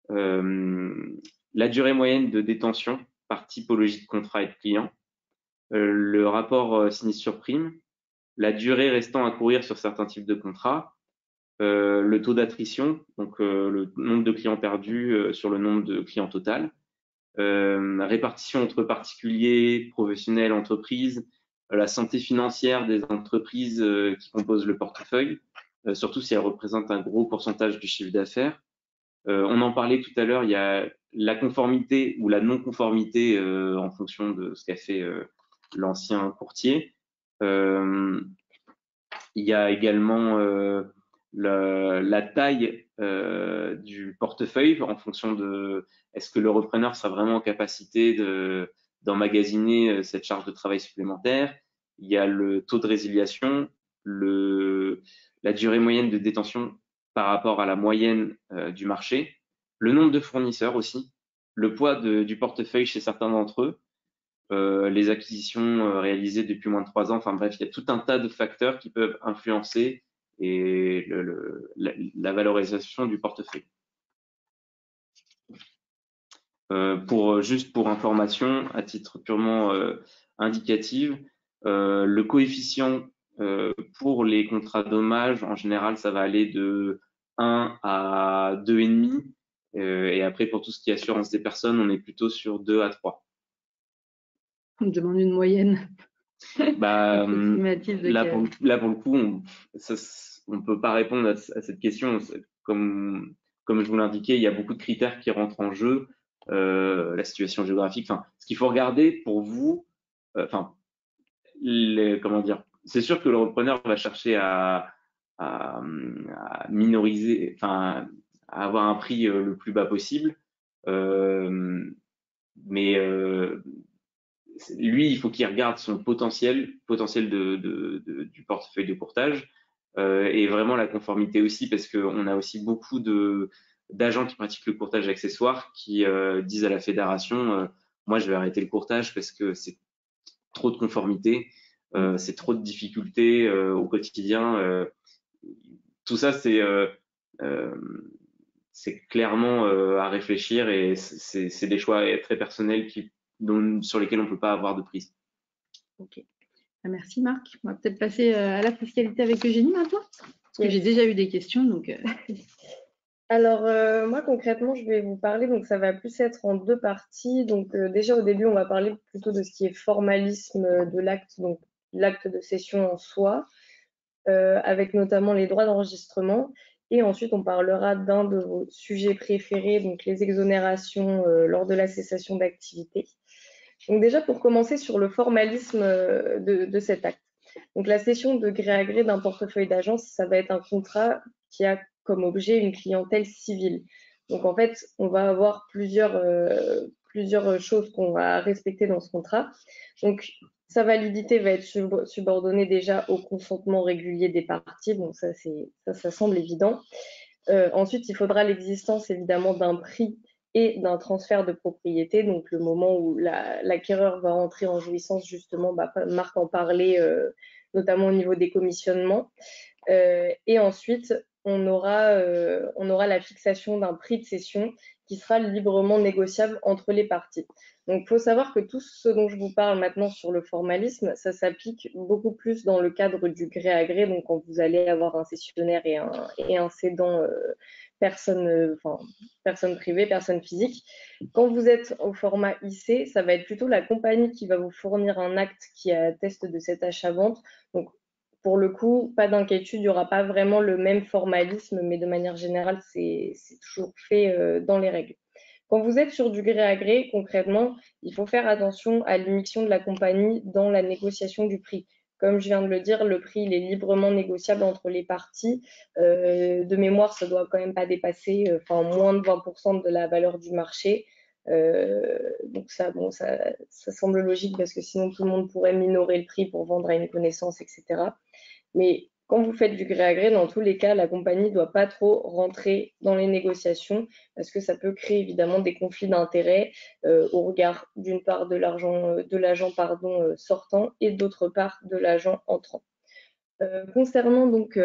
la durée moyenne de détention par typologie de contrat et de client, le rapport sinistre sur prime, la durée restant à courir sur certains types de contrats, le taux d'attrition, donc le nombre de clients perdus sur le nombre de clients total, répartition entre particuliers, professionnels, entreprises, la santé financière des entreprises qui composent le portefeuille, surtout si elles représentent un gros pourcentage du chiffre d'affaires. On en parlait tout à l'heure, il y a la conformité ou la non-conformité en fonction de ce qu'a fait l'ancien courtier. Il y a également la taille du portefeuille en fonction de est-ce que le repreneur sera vraiment en capacité d'emmagasiner cette charge de travail supplémentaire. Il y a le taux de résiliation, la durée moyenne de détention par rapport à la moyenne du marché, le nombre de fournisseurs aussi, le poids du portefeuille chez certains d'entre eux, les acquisitions réalisées depuis moins de 3 ans. Enfin bref, il y a tout un tas de facteurs qui peuvent influencer et la valorisation du portefeuille. Juste pour information, à titre purement indicatif, le coefficient pour les contrats dommages, en général, ça va aller de 1 à 2,5. Et après, pour tout ce qui est assurance des personnes, on est plutôt sur 2 à 3. On me demande une moyenne. Là, pour le coup, on ne peut pas répondre à cette question. Comme je vous l'indiquais, il y a beaucoup de critères qui rentrent en jeu, la situation géographique. Enfin, ce qu'il faut regarder pour vous, comment dire, c'est sûr que le repreneur va chercher à minoriser, à avoir un prix le plus bas possible, mais lui, il faut qu'il regarde son potentiel du portefeuille de courtage et vraiment la conformité aussi, parce qu'on a aussi beaucoup d'agents qui pratiquent le courtage accessoire qui disent à la fédération moi, je vais arrêter le courtage parce que c'est trop de conformité, c'est trop de difficultés au quotidien. Tout ça, c'est clairement à réfléchir et c'est des choix très personnels sur lesquels on ne peut pas avoir de prise. Ok. Merci Marc. On va peut-être passer à la fiscalité avec Eugénie maintenant, parce que j'ai déjà eu des questions. Donc, Alors, moi, concrètement, je vais vous parler, donc ça va plus être en 2 parties. Donc, déjà, au début, on va parler plutôt de ce qui est formalisme de l'acte, donc l'acte de cession en soi, avec notamment les droits d'enregistrement. Et ensuite, on parlera d'un de vos sujets préférés, donc les exonérations lors de la cessation d'activité. Donc déjà, pour commencer sur le formalisme de cet acte. Donc la cession de gré à gré d'un portefeuille d'agence, ça va être un contrat qui a comme objet une clientèle civile. Donc en fait, on va avoir plusieurs choses qu'on va respecter dans ce contrat. Donc sa validité va être subordonnée déjà au consentement régulier des parties. Donc ça semble évident. Ensuite, il faudra l'existence évidemment d'un prix et d'un transfert de propriété, donc le moment où l'acquéreur va entrer en jouissance, justement, Marc en parlait, notamment au niveau des commissionnements. Et ensuite, on aura la fixation d'un prix de cession qui sera librement négociable entre les parties. Donc, il faut savoir que tout ce dont je vous parle maintenant sur le formalisme, ça s'applique beaucoup plus dans le cadre du gré à gré, donc quand vous allez avoir un cessionnaire et un cédant personne privée, personne physique. Quand vous êtes au format IC, ça va être plutôt la compagnie qui va vous fournir un acte qui atteste de cet achat-vente. Donc, pour le coup, pas d'inquiétude, il n'y aura pas vraiment le même formalisme, mais de manière générale, c'est toujours fait dans les règles. Quand vous êtes sur du gré à gré, concrètement, il faut faire attention à l'immixtion de la compagnie dans la négociation du prix. Comme je viens de le dire, le prix il est librement négociable entre les parties. De mémoire, ça ne doit quand même pas dépasser moins de 20% de la valeur du marché. Donc ça semble logique parce que sinon tout le monde pourrait minorer le prix pour vendre à une connaissance, etc. Mais quand vous faites du gré à gré, dans tous les cas, la compagnie ne doit pas trop rentrer dans les négociations parce que ça peut créer évidemment des conflits d'intérêts au regard d'une part de l'agent sortant et d'autre part de l'agent entrant. Concernant donc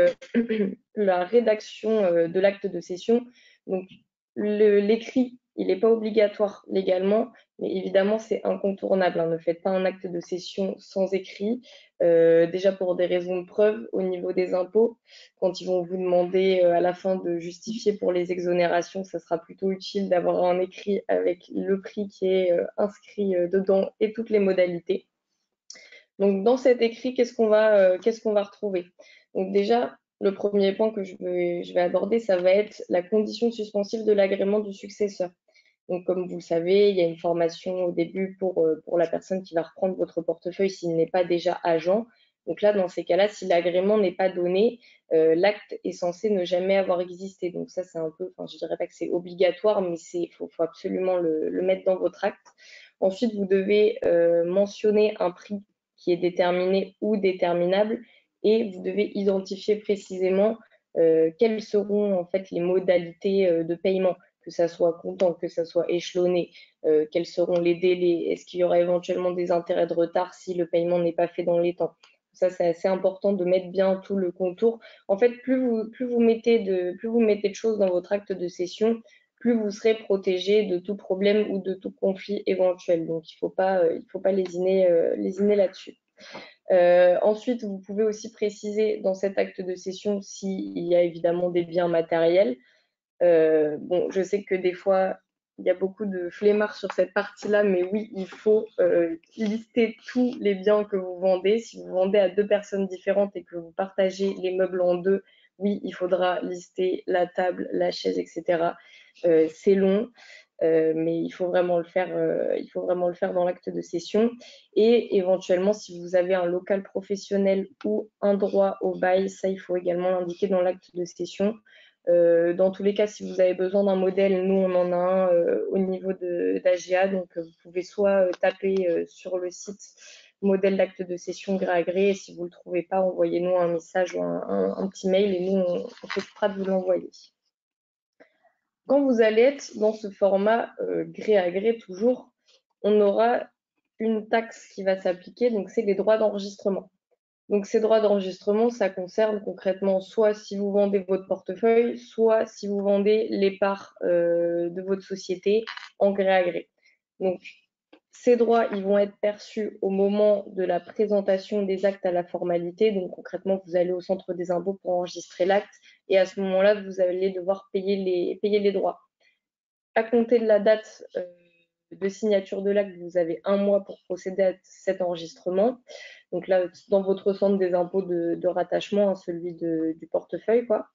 la rédaction de l'acte de cession, donc l'écrit, il n'est pas obligatoire légalement, mais évidemment c'est incontournable, hein. Ne faites pas un acte de cession sans écrit, déjà pour des raisons de preuve au niveau des impôts. Quand ils vont vous demander à la fin de justifier pour les exonérations, ça sera plutôt utile d'avoir un écrit avec le prix qui est inscrit dedans et toutes les modalités. Donc, dans cet écrit, qu'est-ce qu'on va retrouver? Donc, déjà, le premier point que je vais aborder, ça va être la condition suspensive de l'agrément du successeur. Donc, comme vous le savez, il y a une formation au début pour la personne qui va reprendre votre portefeuille s'il n'est pas déjà agent. Donc là, dans ces cas-là, si l'agrément n'est pas donné, l'acte est censé ne jamais avoir existé. Donc ça, c'est un peu, je dirais pas que c'est obligatoire, mais faut absolument le mettre dans votre acte. Ensuite, vous devez mentionner un prix qui est déterminé ou déterminable et vous devez identifier précisément quelles seront en fait les modalités de paiement, que ça soit comptant, que ça soit échelonné, quels seront les délais, est-ce qu'il y aura éventuellement des intérêts de retard si le paiement n'est pas fait dans les temps. Ça, c'est assez important de mettre bien tout le contour. En fait, plus vous mettez de choses dans votre acte de cession, plus vous serez protégé de tout problème ou de tout conflit éventuel. Donc, il ne faut pas lésiner là-dessus. Ensuite, vous pouvez aussi préciser dans cet acte de cession s'il y a évidemment des biens matériels. Je sais que des fois, il y a beaucoup de flemmards sur cette partie-là, mais oui, il faut lister tous les biens que vous vendez. Si vous vendez à 2 personnes différentes et que vous partagez les meubles en 2, oui, il faudra lister la table, la chaise, etc. C'est long, mais il faut vraiment le faire dans l'acte de cession. Et éventuellement, si vous avez un local professionnel ou un droit au bail, ça, il faut également l'indiquer dans l'acte de cession. Dans tous les cas, si vous avez besoin d'un modèle, nous, on en a un au niveau d'AGA. Donc, vous pouvez soit taper sur le site modèle d'acte de cession gré à gré. Et si vous ne le trouvez pas, envoyez-nous un message ou un petit mail et nous, on s'occupera de vous l'envoyer. Quand vous allez être dans ce format gré à gré toujours, on aura une taxe qui va s'appliquer, donc c'est les droits d'enregistrement. Donc ces droits d'enregistrement, ça concerne concrètement soit si vous vendez votre portefeuille, soit si vous vendez les parts de votre société en gré à gré. Donc ces droits, ils vont être perçus au moment de la présentation des actes à la formalité. Donc concrètement, vous allez au centre des impôts pour enregistrer l'acte et à ce moment-là, vous allez devoir payer les droits. À compter de la date de signature de l'acte, vous avez 1 mois pour procéder à cet enregistrement. Donc là, dans votre centre des impôts de rattachement, hein, celui du portefeuille, quoi.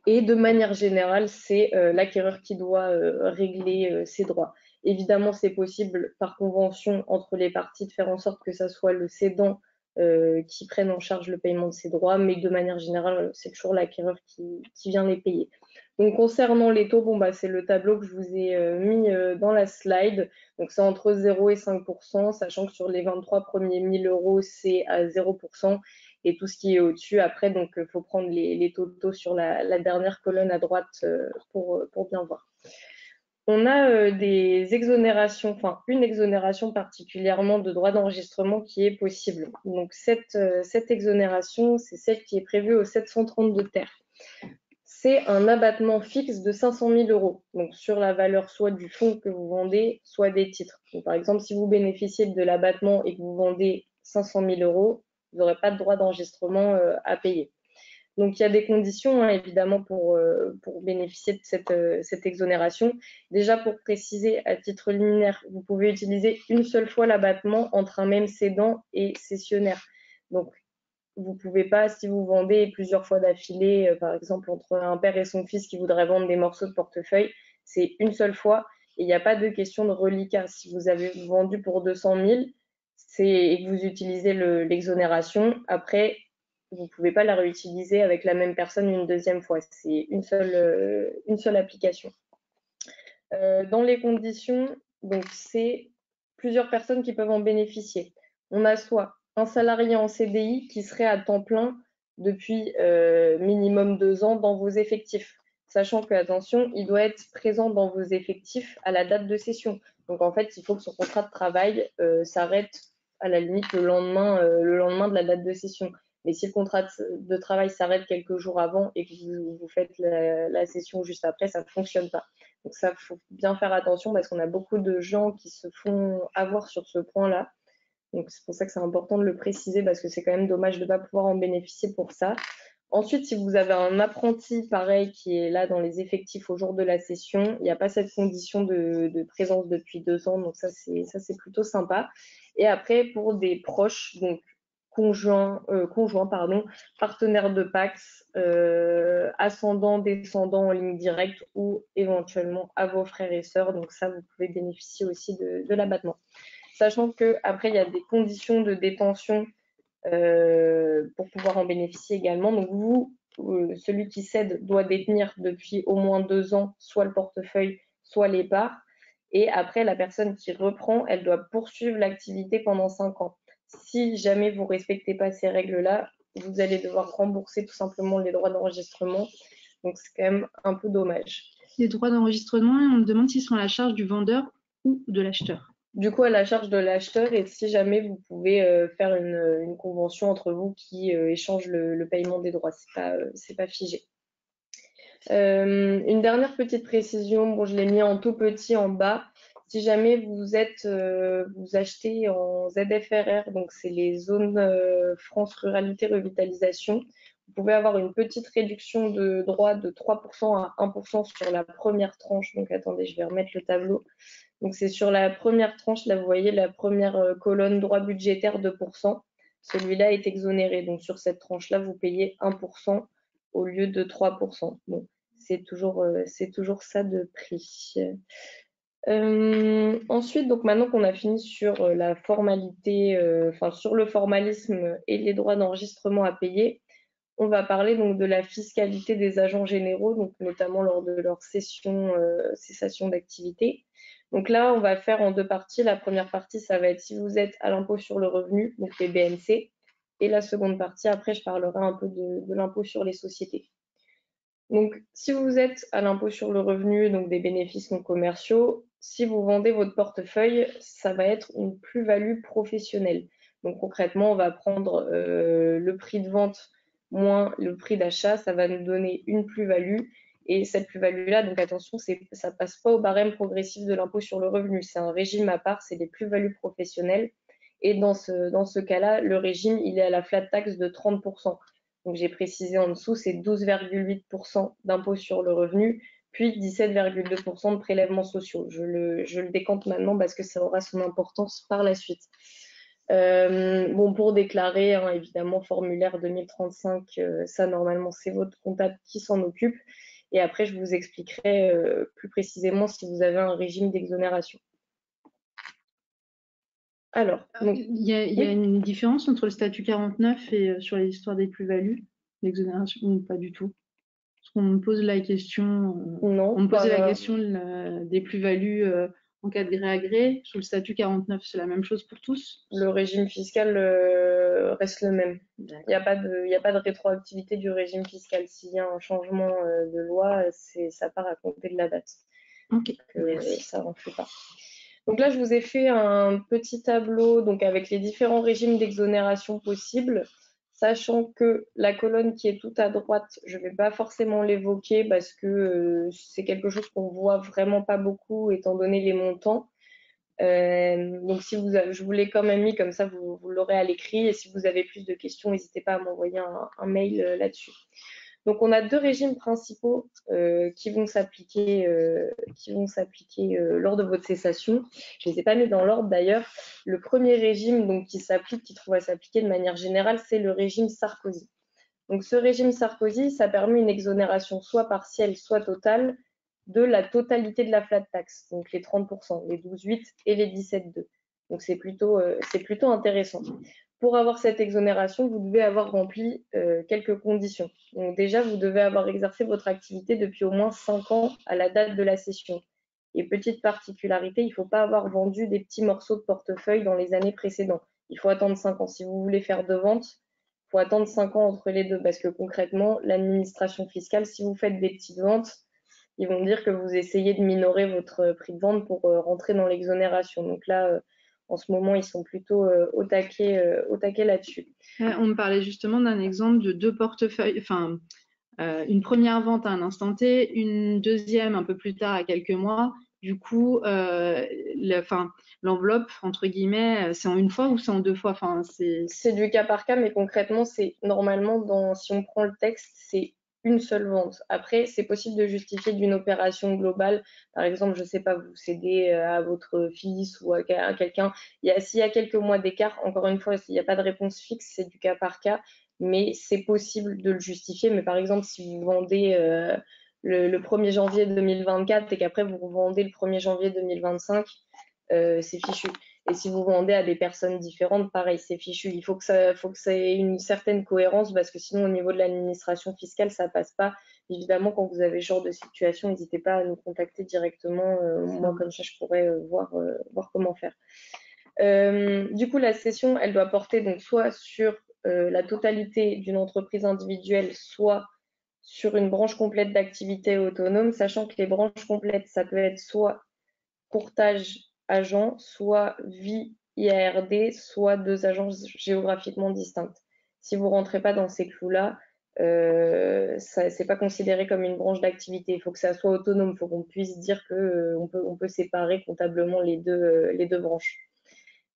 Et de manière générale, c'est l'acquéreur qui doit régler ses droits. Évidemment, c'est possible par convention entre les parties de faire en sorte que ça soit le cédant qui prenne en charge le paiement de ses droits, mais de manière générale, c'est toujours l'acquéreur qui vient les payer. Donc, concernant les taux, c'est le tableau que je vous ai mis dans la slide. Donc, c'est entre 0 et 5%, sachant que sur les 23 premiers 1000 euros, c'est à 0%. Et tout ce qui est au-dessus, après, donc, il faut prendre les totaux sur la dernière colonne à droite pour bien voir. On a des exonérations, enfin une exonération particulièrement de droits d'enregistrement qui est possible. Donc cette exonération, c'est celle qui est prévue au 732 ter. C'est un abattement fixe de 500 000 euros, donc sur la valeur soit du fonds que vous vendez, soit des titres. Donc, par exemple, si vous bénéficiez de l'abattement et que vous vendez 500 000 euros, vous n'aurez pas de droit d'enregistrement à payer. Donc, il y a des conditions, hein, évidemment, pour bénéficier de cette exonération. Déjà, pour préciser, à titre liminaire, vous pouvez utiliser une seule fois l'abattement entre un même cédant et cessionnaire. Donc, vous ne pouvez pas, si vous vendez plusieurs fois d'affilée, par exemple entre un père et son fils qui voudraient vendre des morceaux de portefeuille, c'est une seule fois et il n'y a pas de question de reliquat. Si vous avez vendu pour 200 000 et que vous utilisez l'exonération, après, vous ne pouvez pas la réutiliser avec la même personne une deuxième fois. C'est une seule application. Dans les conditions, donc c'est plusieurs personnes qui peuvent en bénéficier. On a soit un salarié en CDI qui serait à temps plein depuis minimum 2 ans dans vos effectifs, sachant que, attention, il doit être présent dans vos effectifs à la date de cession. Donc en fait, il faut que son contrat de travail s'arrête à la limite le lendemain de la date de cession. Mais si le contrat de travail s'arrête quelques jours avant et que vous faites la session juste après, ça ne fonctionne pas. Donc ça, il faut bien faire attention parce qu'on a beaucoup de gens qui se font avoir sur ce point-là. Donc c'est pour ça que c'est important de le préciser parce que c'est quand même dommage de ne pas pouvoir en bénéficier pour ça. Ensuite, si vous avez un apprenti pareil qui est là dans les effectifs au jour de la session, il n'y a pas cette condition de présence depuis 2 ans, donc ça c'est plutôt sympa. Et après, pour des proches, donc conjoints, partenaires de Pacs, ascendants, descendants en ligne directe ou éventuellement à vos frères et sœurs, donc ça vous pouvez bénéficier aussi de l'abattement. Sachant qu'après, il y a des conditions de détention pour pouvoir en bénéficier également. Donc vous, celui qui cède doit détenir depuis au moins 2 ans soit le portefeuille, soit les parts. Et après, la personne qui reprend, elle doit poursuivre l'activité pendant 5 ans. Si jamais vous ne respectez pas ces règles-là, vous allez devoir rembourser tout simplement les droits d'enregistrement. Donc c'est quand même un peu dommage. Les droits d'enregistrement, on me demande s'ils sont à la charge du vendeur ou de l'acheteur. Du coup, à la charge de l'acheteur, et si jamais vous pouvez faire une convention entre vous qui échange le paiement des droits, c'est pas figé. Une dernière petite précision, bon, je l'ai mis en tout petit en bas. Si jamais vous achetez en ZFRR, donc c'est les zones France Ruralité Revitalisation, vous pouvez avoir une petite réduction de droits de 3% à 1% sur la première tranche. Donc attendez, je vais remettre le tableau. Donc c'est sur la première tranche, là vous voyez la première colonne droit budgétaire 2%. Celui-là est exonéré. Donc sur cette tranche-là, vous payez 1% au lieu de 3%. Bon, c'est toujours ça de prix. Ensuite, donc maintenant qu'on a fini sur la formalité, sur le formalisme et les droits d'enregistrement à payer, on va parler donc de la fiscalité des agents généraux, donc notamment lors de leur cessation d'activité. Donc là, on va faire en 2 parties. La première partie, ça va être si vous êtes à l'impôt sur le revenu, donc les BNC. Et la seconde partie, après, je parlerai un peu de l'impôt sur les sociétés. Donc, si vous êtes à l'impôt sur le revenu, donc des bénéfices non commerciaux, si vous vendez votre portefeuille, ça va être une plus-value professionnelle. Donc, concrètement, on va prendre le prix de vente moins le prix d'achat, ça va nous donner une plus-value. Et cette plus-value-là, donc attention, ça ne passe pas au barème progressif de l'impôt sur le revenu. C'est un régime à part, c'est les plus-values professionnelles. Et dans ce cas-là, le régime, il est à la flat tax de 30%. Donc j'ai précisé en dessous, c'est 12,8% d'impôt sur le revenu, puis 17,2% de prélèvements sociaux. Je le décompte maintenant parce que ça aura son importance par la suite. Pour déclarer, évidemment, formulaire 2035, ça normalement c'est votre comptable qui s'en occupe. Et après, je vous expliquerai plus précisément si vous avez un régime d'exonération. Alors, il y a une différence entre le statut 49 et sur les histoires des plus-values, l'exonération, ou pas du tout? Parce qu'on me pose la question, non, on me posait la question des plus-values en cas de gré à gré. Sous le statut 49, c'est la même chose pour tous? Le régime fiscal reste le même. Il n'y a pas de rétroactivité du régime fiscal. S'il y a un changement de loi, ça part à compter de la date. Ok, merci. Ça n'en fait pas. Donc là, je vous ai fait un petit tableau donc avec les différents régimes d'exonération possibles, sachant que la colonne qui est tout à droite, je ne vais pas forcément l'évoquer parce que c'est quelque chose qu'on voit vraiment pas beaucoup étant donné les montants. Donc je vous l'ai quand même mis comme ça, vous l'aurez à l'écrit. Et si vous avez plus de questions, n'hésitez pas à m'envoyer un mail là-dessus. Donc, on a deux régimes principaux qui vont s'appliquer lors de votre cessation. Je ne les ai pas mis dans l'ordre d'ailleurs. Le premier régime donc, qui trouve à s'appliquer de manière générale, c'est le régime Sarkozy. Donc, ce régime Sarkozy, ça permet une exonération soit partielle, soit totale de la totalité de la flat tax, donc les 30%, les 12,8 et les 17,2. Donc, c'est plutôt intéressant. Pour avoir cette exonération, vous devez avoir rempli quelques conditions. Donc déjà, vous devez avoir exercé votre activité depuis au moins 5 ans à la date de la cession. Et petite particularité, il ne faut pas avoir vendu des petits morceaux de portefeuille dans les années précédentes. Il faut attendre 5 ans. Si vous voulez faire deux ventes, il faut attendre 5 ans entre les deux parce que concrètement, l'administration fiscale, si vous faites des petites ventes, ils vont dire que vous essayez de minorer votre prix de vente pour rentrer dans l'exonération. Donc là, en ce moment, ils sont plutôt au taquet là-dessus. On me parlait justement d'un exemple de deux portefeuilles, enfin, une première vente à un instant T, une deuxième un peu plus tard à quelques mois. Du coup, l'enveloppe, entre guillemets, c'est en une fois ou c'est en deux fois? Enfin, c'est du cas par cas, mais concrètement, c'est normalement, si on prend le texte, c'est une seule vente. Après, c'est possible de justifier d'une opération globale. Par exemple, je ne sais pas, vous cédez à votre fils ou à quelqu'un. S'il y a quelques mois d'écart, encore une fois, s'il n'y a pas de réponse fixe, c'est du cas par cas, mais c'est possible de le justifier. Mais par exemple, si vous vendez le 1er janvier 2024 et qu'après vous revendez le 1er janvier 2025, c'est fichu. Et si vous vendez à des personnes différentes, pareil, c'est fichu. Il faut que ça ait une certaine cohérence parce que sinon, au niveau de l'administration fiscale, ça passe pas. Évidemment, quand vous avez ce genre de situation, n'hésitez pas à nous contacter directement. Moi, comme ça, je pourrais voir comment faire. Du coup, la cession, elle doit porter donc soit sur la totalité d'une entreprise individuelle, soit sur une branche complète d'activité autonome, sachant que les branches complètes, ça peut être soit courtage agent, soit vie IARD, soit deux agences géographiquement distinctes. Si vous ne rentrez pas dans ces clous-là, ça c'est pas considéré comme une branche d'activité. Il faut que ça soit autonome, il faut qu'on puisse dire qu'on peut séparer comptablement les deux branches.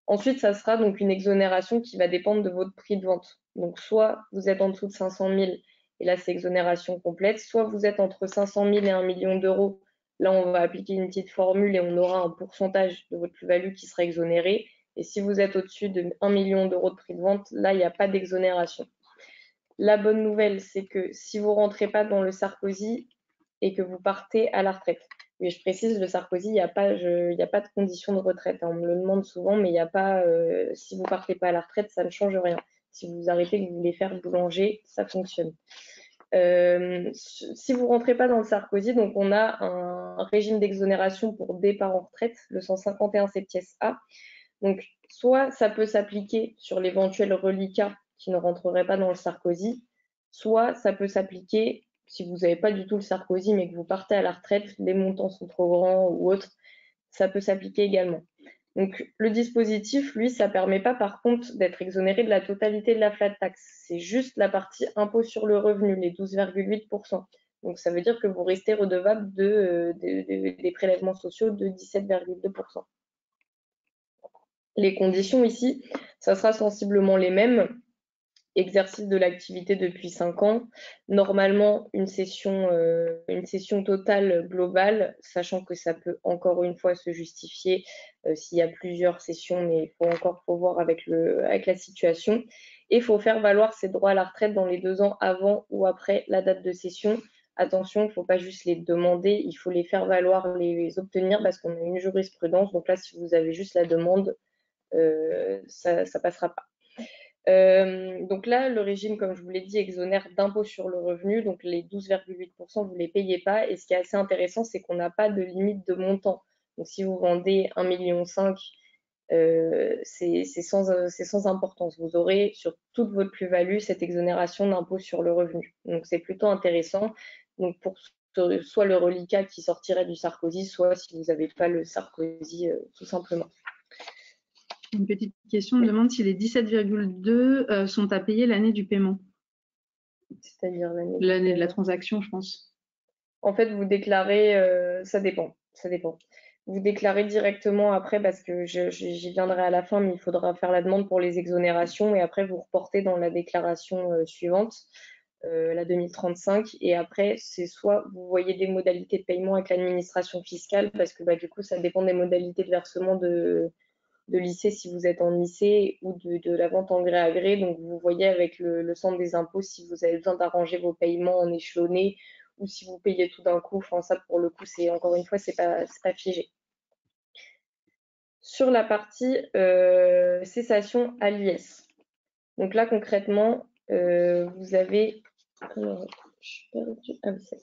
Ensuite, ça sera donc une exonération qui va dépendre de votre prix de vente. Donc, soit vous êtes en dessous de 500 000 et là, c'est exonération complète, soit vous êtes entre 500 000 et 1 million d'euros. Là, on va appliquer une petite formule et on aura un pourcentage de votre plus-value qui sera exonéré. Et si vous êtes au-dessus de 1 million d'euros de prix de vente, là, il n'y a pas d'exonération. La bonne nouvelle, c'est que si vous ne rentrez pas dans le Sarkozy et que vous partez à la retraite, mais je précise, le Sarkozy, il n'y a pas de condition de retraite. On me le demande souvent, mais il n'y a pas, si vous ne partez pas à la retraite, ça ne change rien. Si vous arrêtez, que vous voulez faire boulanger, ça fonctionne. Si vous ne rentrez pas dans le Sarkozy, donc on a un régime d'exonération pour départ en retraite, le 151 septies A. Donc, soit ça peut s'appliquer sur l'éventuel reliquat qui ne rentrerait pas dans le Sarkozy, soit ça peut s'appliquer si vous n'avez pas du tout le Sarkozy mais que vous partez à la retraite, les montants sont trop grands ou autre, ça peut s'appliquer également. Donc, le dispositif, lui, ça ne permet pas, par contre, d'être exonéré de la totalité de la flat tax. C'est juste la partie impôt sur le revenu, les 12,8%. Donc, ça veut dire que vous restez redevable des prélèvements sociaux de 17,2%. Les conditions ici, ça sera sensiblement les mêmes. Exercice de l'activité depuis 5 ans, normalement une session totale globale, sachant que ça peut encore une fois se justifier s'il y a plusieurs sessions, mais il faut voir avec la situation. Et il faut faire valoir ses droits à la retraite dans les 2 ans avant ou après la date de session. Attention, il ne faut pas juste les demander, il faut les faire valoir, les obtenir parce qu'on a une jurisprudence. Donc là, si vous avez juste la demande, ça ne passera pas. Donc là, le régime, comme je vous l'ai dit, exonère d'impôt sur le revenu. Donc les 12,8%, vous ne les payez pas. Et ce qui est assez intéressant, c'est qu'on n'a pas de limite de montant. Donc si vous vendez 1,5 million, c'est sans importance. Vous aurez sur toute votre plus-value cette exonération d'impôt sur le revenu. Donc c'est plutôt intéressant. Donc pour soit le reliquat qui sortirait du Sarkozy, soit si vous n'avez pas le Sarkozy, tout simplement. Une petite question, on me demande si les 17,2 sont à payer l'année du paiement. C'est-à-dire l'année de la transaction, je pense. En fait, vous déclarez, ça dépend. Vous déclarez directement après, parce que j'y viendrai à la fin, mais il faudra faire la demande pour les exonérations et après vous reportez dans la déclaration suivante. la 2035. Et après, c'est soit vous voyez des modalités de paiement avec l'administration fiscale, parce que du coup, ça dépend des modalités de versement de lycée si vous êtes en lycée ou de la vente en gré à gré. Donc, vous voyez avec le centre des impôts si vous avez besoin d'arranger vos paiements en échelonné ou si vous payez tout d'un coup. Enfin, ça, pour le coup, c'est encore une fois, c'est pas figé. Sur la partie cessation à l'IS. Donc là, concrètement, vous avez... Alors, je suis perdue. Ah oui,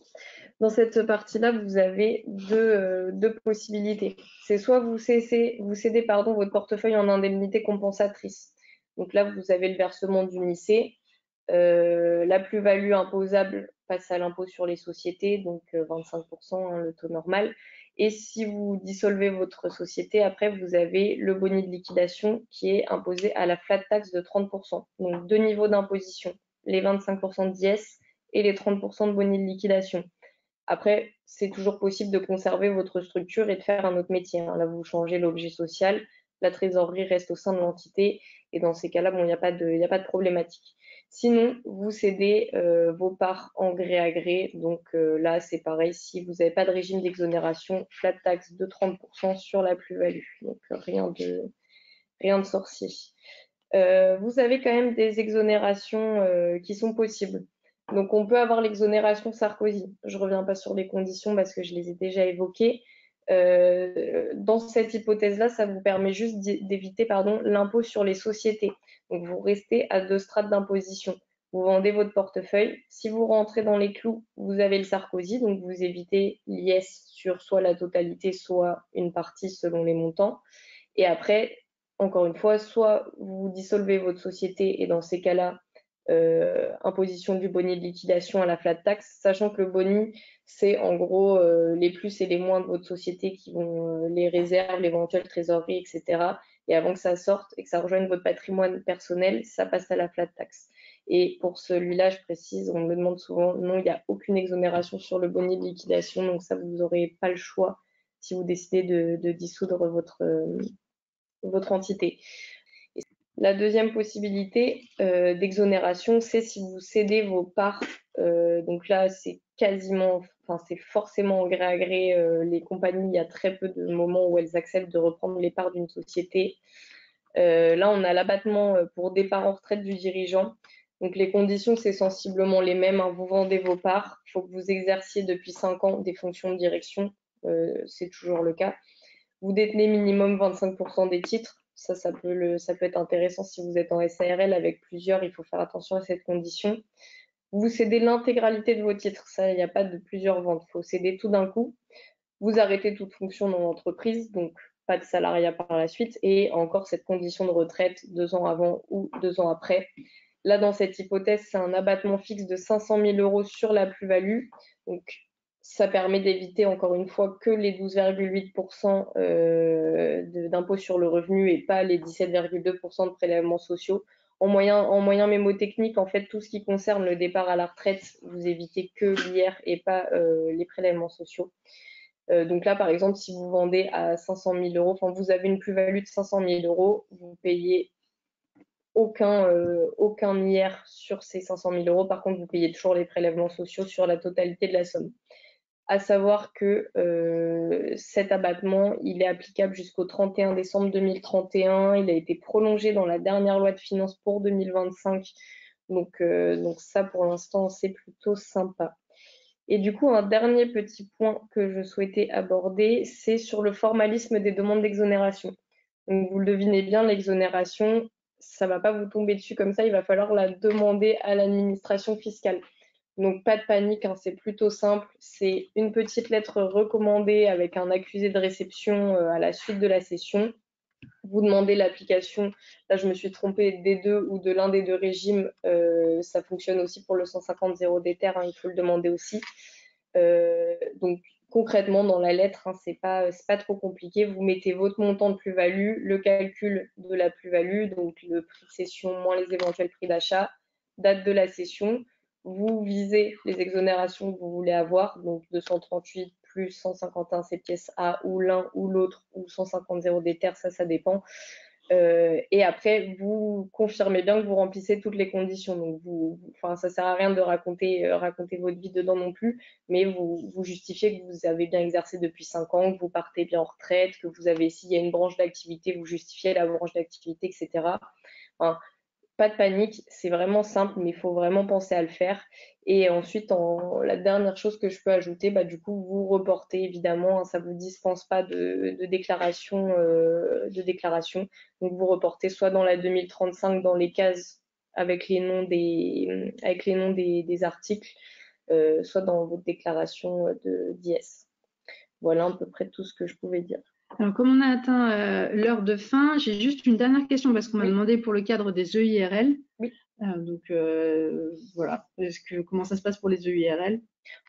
dans cette partie-là, vous avez deux possibilités. C'est soit vous cédez votre portefeuille en indemnité compensatrice. Donc là, vous avez le versement du lycée. La plus-value imposable passe à l'impôt sur les sociétés, donc 25%, le taux normal. Et si vous dissolvez votre société, après, vous avez le boni de liquidation qui est imposé à la flat tax de 30%. Donc, deux niveaux d'imposition, les 25% d'IS et les 30% de boni de liquidation. Après, c'est toujours possible de conserver votre structure et de faire un autre métier. Là, vous changez l'objet social, la trésorerie reste au sein de l'entité et dans ces cas-là, il n'y a pas de problématique. Sinon, vous cédez vos parts en gré à gré. Donc là, c'est pareil, si vous n'avez pas de régime d'exonération, flat tax de 30% sur la plus-value. Donc rien de sorcier. Vous avez quand même des exonérations qui sont possibles. Donc, on peut avoir l'exonération Sarkozy. Je ne reviens pas sur les conditions parce que je les ai déjà évoquées. Dans cette hypothèse-là, ça vous permet juste d'éviter l'impôt sur les sociétés. Donc, vous restez à 2 strates d'imposition. Vous vendez votre portefeuille. Si vous rentrez dans les clous, vous avez le Sarkozy. Donc, vous évitez l'IS sur soit la totalité, soit une partie selon les montants. Et après, encore une fois, soit vous dissolvez votre société et dans ces cas-là, imposition du boni de liquidation à la flat tax, sachant que le boni, c'est en gros les plus et les moins de votre société qui vont les réserves, l'éventuelle trésorerie, etc. Et avant que ça sorte et que ça rejoigne votre patrimoine personnel, ça passe à la flat tax. Et pour celui-là, je précise, on me demande souvent, non, il n'y a aucune exonération sur le boni de liquidation, donc ça, vous n'aurez pas le choix si vous décidez de dissoudre votre entité. Et la deuxième possibilité d'exonération, c'est si vous cédez vos parts. Donc là, c'est c'est forcément en gré à gré. Les compagnies, il y a très peu de moments où elles acceptent de reprendre les parts d'une société. Là, on a l'abattement pour départ en retraite du dirigeant. Donc les conditions, c'est sensiblement les mêmes. Vous vendez vos parts. Il faut que vous exerciez depuis 5 ans des fonctions de direction. C'est toujours le cas. Vous détenez minimum 25% des titres. Ça peut être intéressant si vous êtes en SARL avec plusieurs. Il faut faire attention à cette condition. Vous cédez l'intégralité de vos titres. Ça, il n'y a pas de plusieurs ventes. Il faut céder tout d'un coup. Vous arrêtez toute fonction dans l'entreprise, donc pas de salariat par la suite. Et encore cette condition de retraite 2 ans avant ou 2 ans après. Là, dans cette hypothèse, c'est un abattement fixe de 500 000 € sur la plus-value. Donc, ça permet d'éviter, encore une fois, que les 12,8% d'impôt sur le revenu et pas les 17,2% de prélèvements sociaux. En moyen mémotechnique, en fait, tout ce qui concerne le départ à la retraite, vous évitez que l'IR et pas les prélèvements sociaux. Donc là, par exemple, si vous vendez à 500 000 €, enfin, vous avez une plus-value de 500 000 €, vous payez aucun IR sur ces 500 000 €. Par contre, vous payez toujours les prélèvements sociaux sur la totalité de la somme. À savoir que cet abattement, il est applicable jusqu'au 31 décembre 2031. Il a été prolongé dans la dernière loi de finances pour 2025. Donc ça, pour l'instant, c'est plutôt sympa. Et du coup, un dernier petit point que je souhaitais aborder, c'est sur le formalisme des demandes d'exonération. Donc, vous le devinez bien, l'exonération, ça ne va pas vous tomber dessus comme ça, il va falloir la demander à l'administration fiscale. Donc, pas de panique, c'est plutôt simple. C'est une petite lettre recommandée avec un accusé de réception à la suite de la session. Vous demandez l'application, là je me suis trompée, des deux ou de l'un des deux régimes, ça fonctionne aussi pour le 150.0 des terres, il faut le demander aussi. Donc concrètement dans la lettre, c'est pas trop compliqué, vous mettez votre montant de plus-value, le calcul de la plus-value, donc le prix de cession moins les éventuels prix d'achat, date de la cession, vous visez les exonérations que vous voulez avoir, donc 238 plus 151 C pièces A ou l'un ou l'autre ou 150.0 des terres, ça dépend. Et après, vous confirmez bien que vous remplissez toutes les conditions. Donc, enfin, ça sert à rien de raconter votre vie dedans non plus, mais vous justifiez que vous avez bien exercé depuis 5 ans, que vous partez bien en retraite, que vous avez, s'il y a une branche d'activité, vous justifiez la branche d'activité, etc. Enfin, pas de panique, c'est vraiment simple, mais il faut vraiment penser à le faire. Et ensuite, la dernière chose que je peux ajouter, du coup, vous reportez évidemment, hein, ça ne vous dispense pas de déclaration. Donc, vous reportez soit dans la 2035 dans les cases avec les noms des articles, soit dans votre déclaration d'IS. Voilà à peu près tout ce que je pouvais dire. Alors, comme on a atteint l'heure de fin, j'ai juste une dernière question parce qu'on m'a demandé pour le cadre des EIRL. Oui. Donc, voilà. Comment ça se passe pour les EIRL?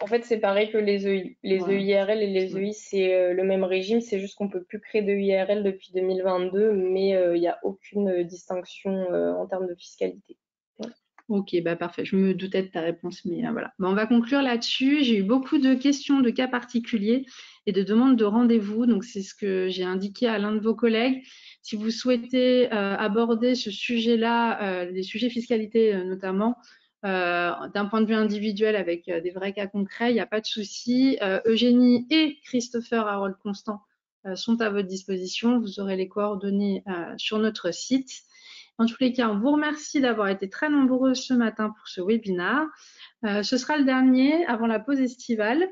En fait, c'est pareil que les EI. Les Voilà. EIRL et les EI, c'est le même régime. C'est juste qu'on ne peut plus créer de EIRL depuis 2022, mais il n'y a aucune distinction en termes de fiscalité. Ouais. Ok, parfait. Je me doutais de ta réponse, mais voilà. On va conclure là-dessus. J'ai eu beaucoup de questions de cas particuliers et de demandes de rendez-vous. Donc, c'est ce que j'ai indiqué à l'un de vos collègues. Si vous souhaitez aborder ce sujet-là, les sujets fiscalité notamment, d'un point de vue individuel avec des vrais cas concrets, il n'y a pas de souci. Eugénie et Christopher Harold Constant sont à votre disposition. Vous aurez les coordonnées sur notre site. En tous les cas, on vous remercie d'avoir été très nombreux ce matin pour ce webinaire. Ce sera le dernier avant la pause estivale.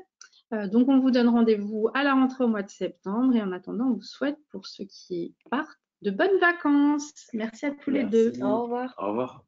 Donc, on vous donne rendez-vous à la rentrée au mois de septembre. Et en attendant, on vous souhaite pour ceux qui partent de bonnes vacances. Merci à tous les deux. Au revoir. Au revoir.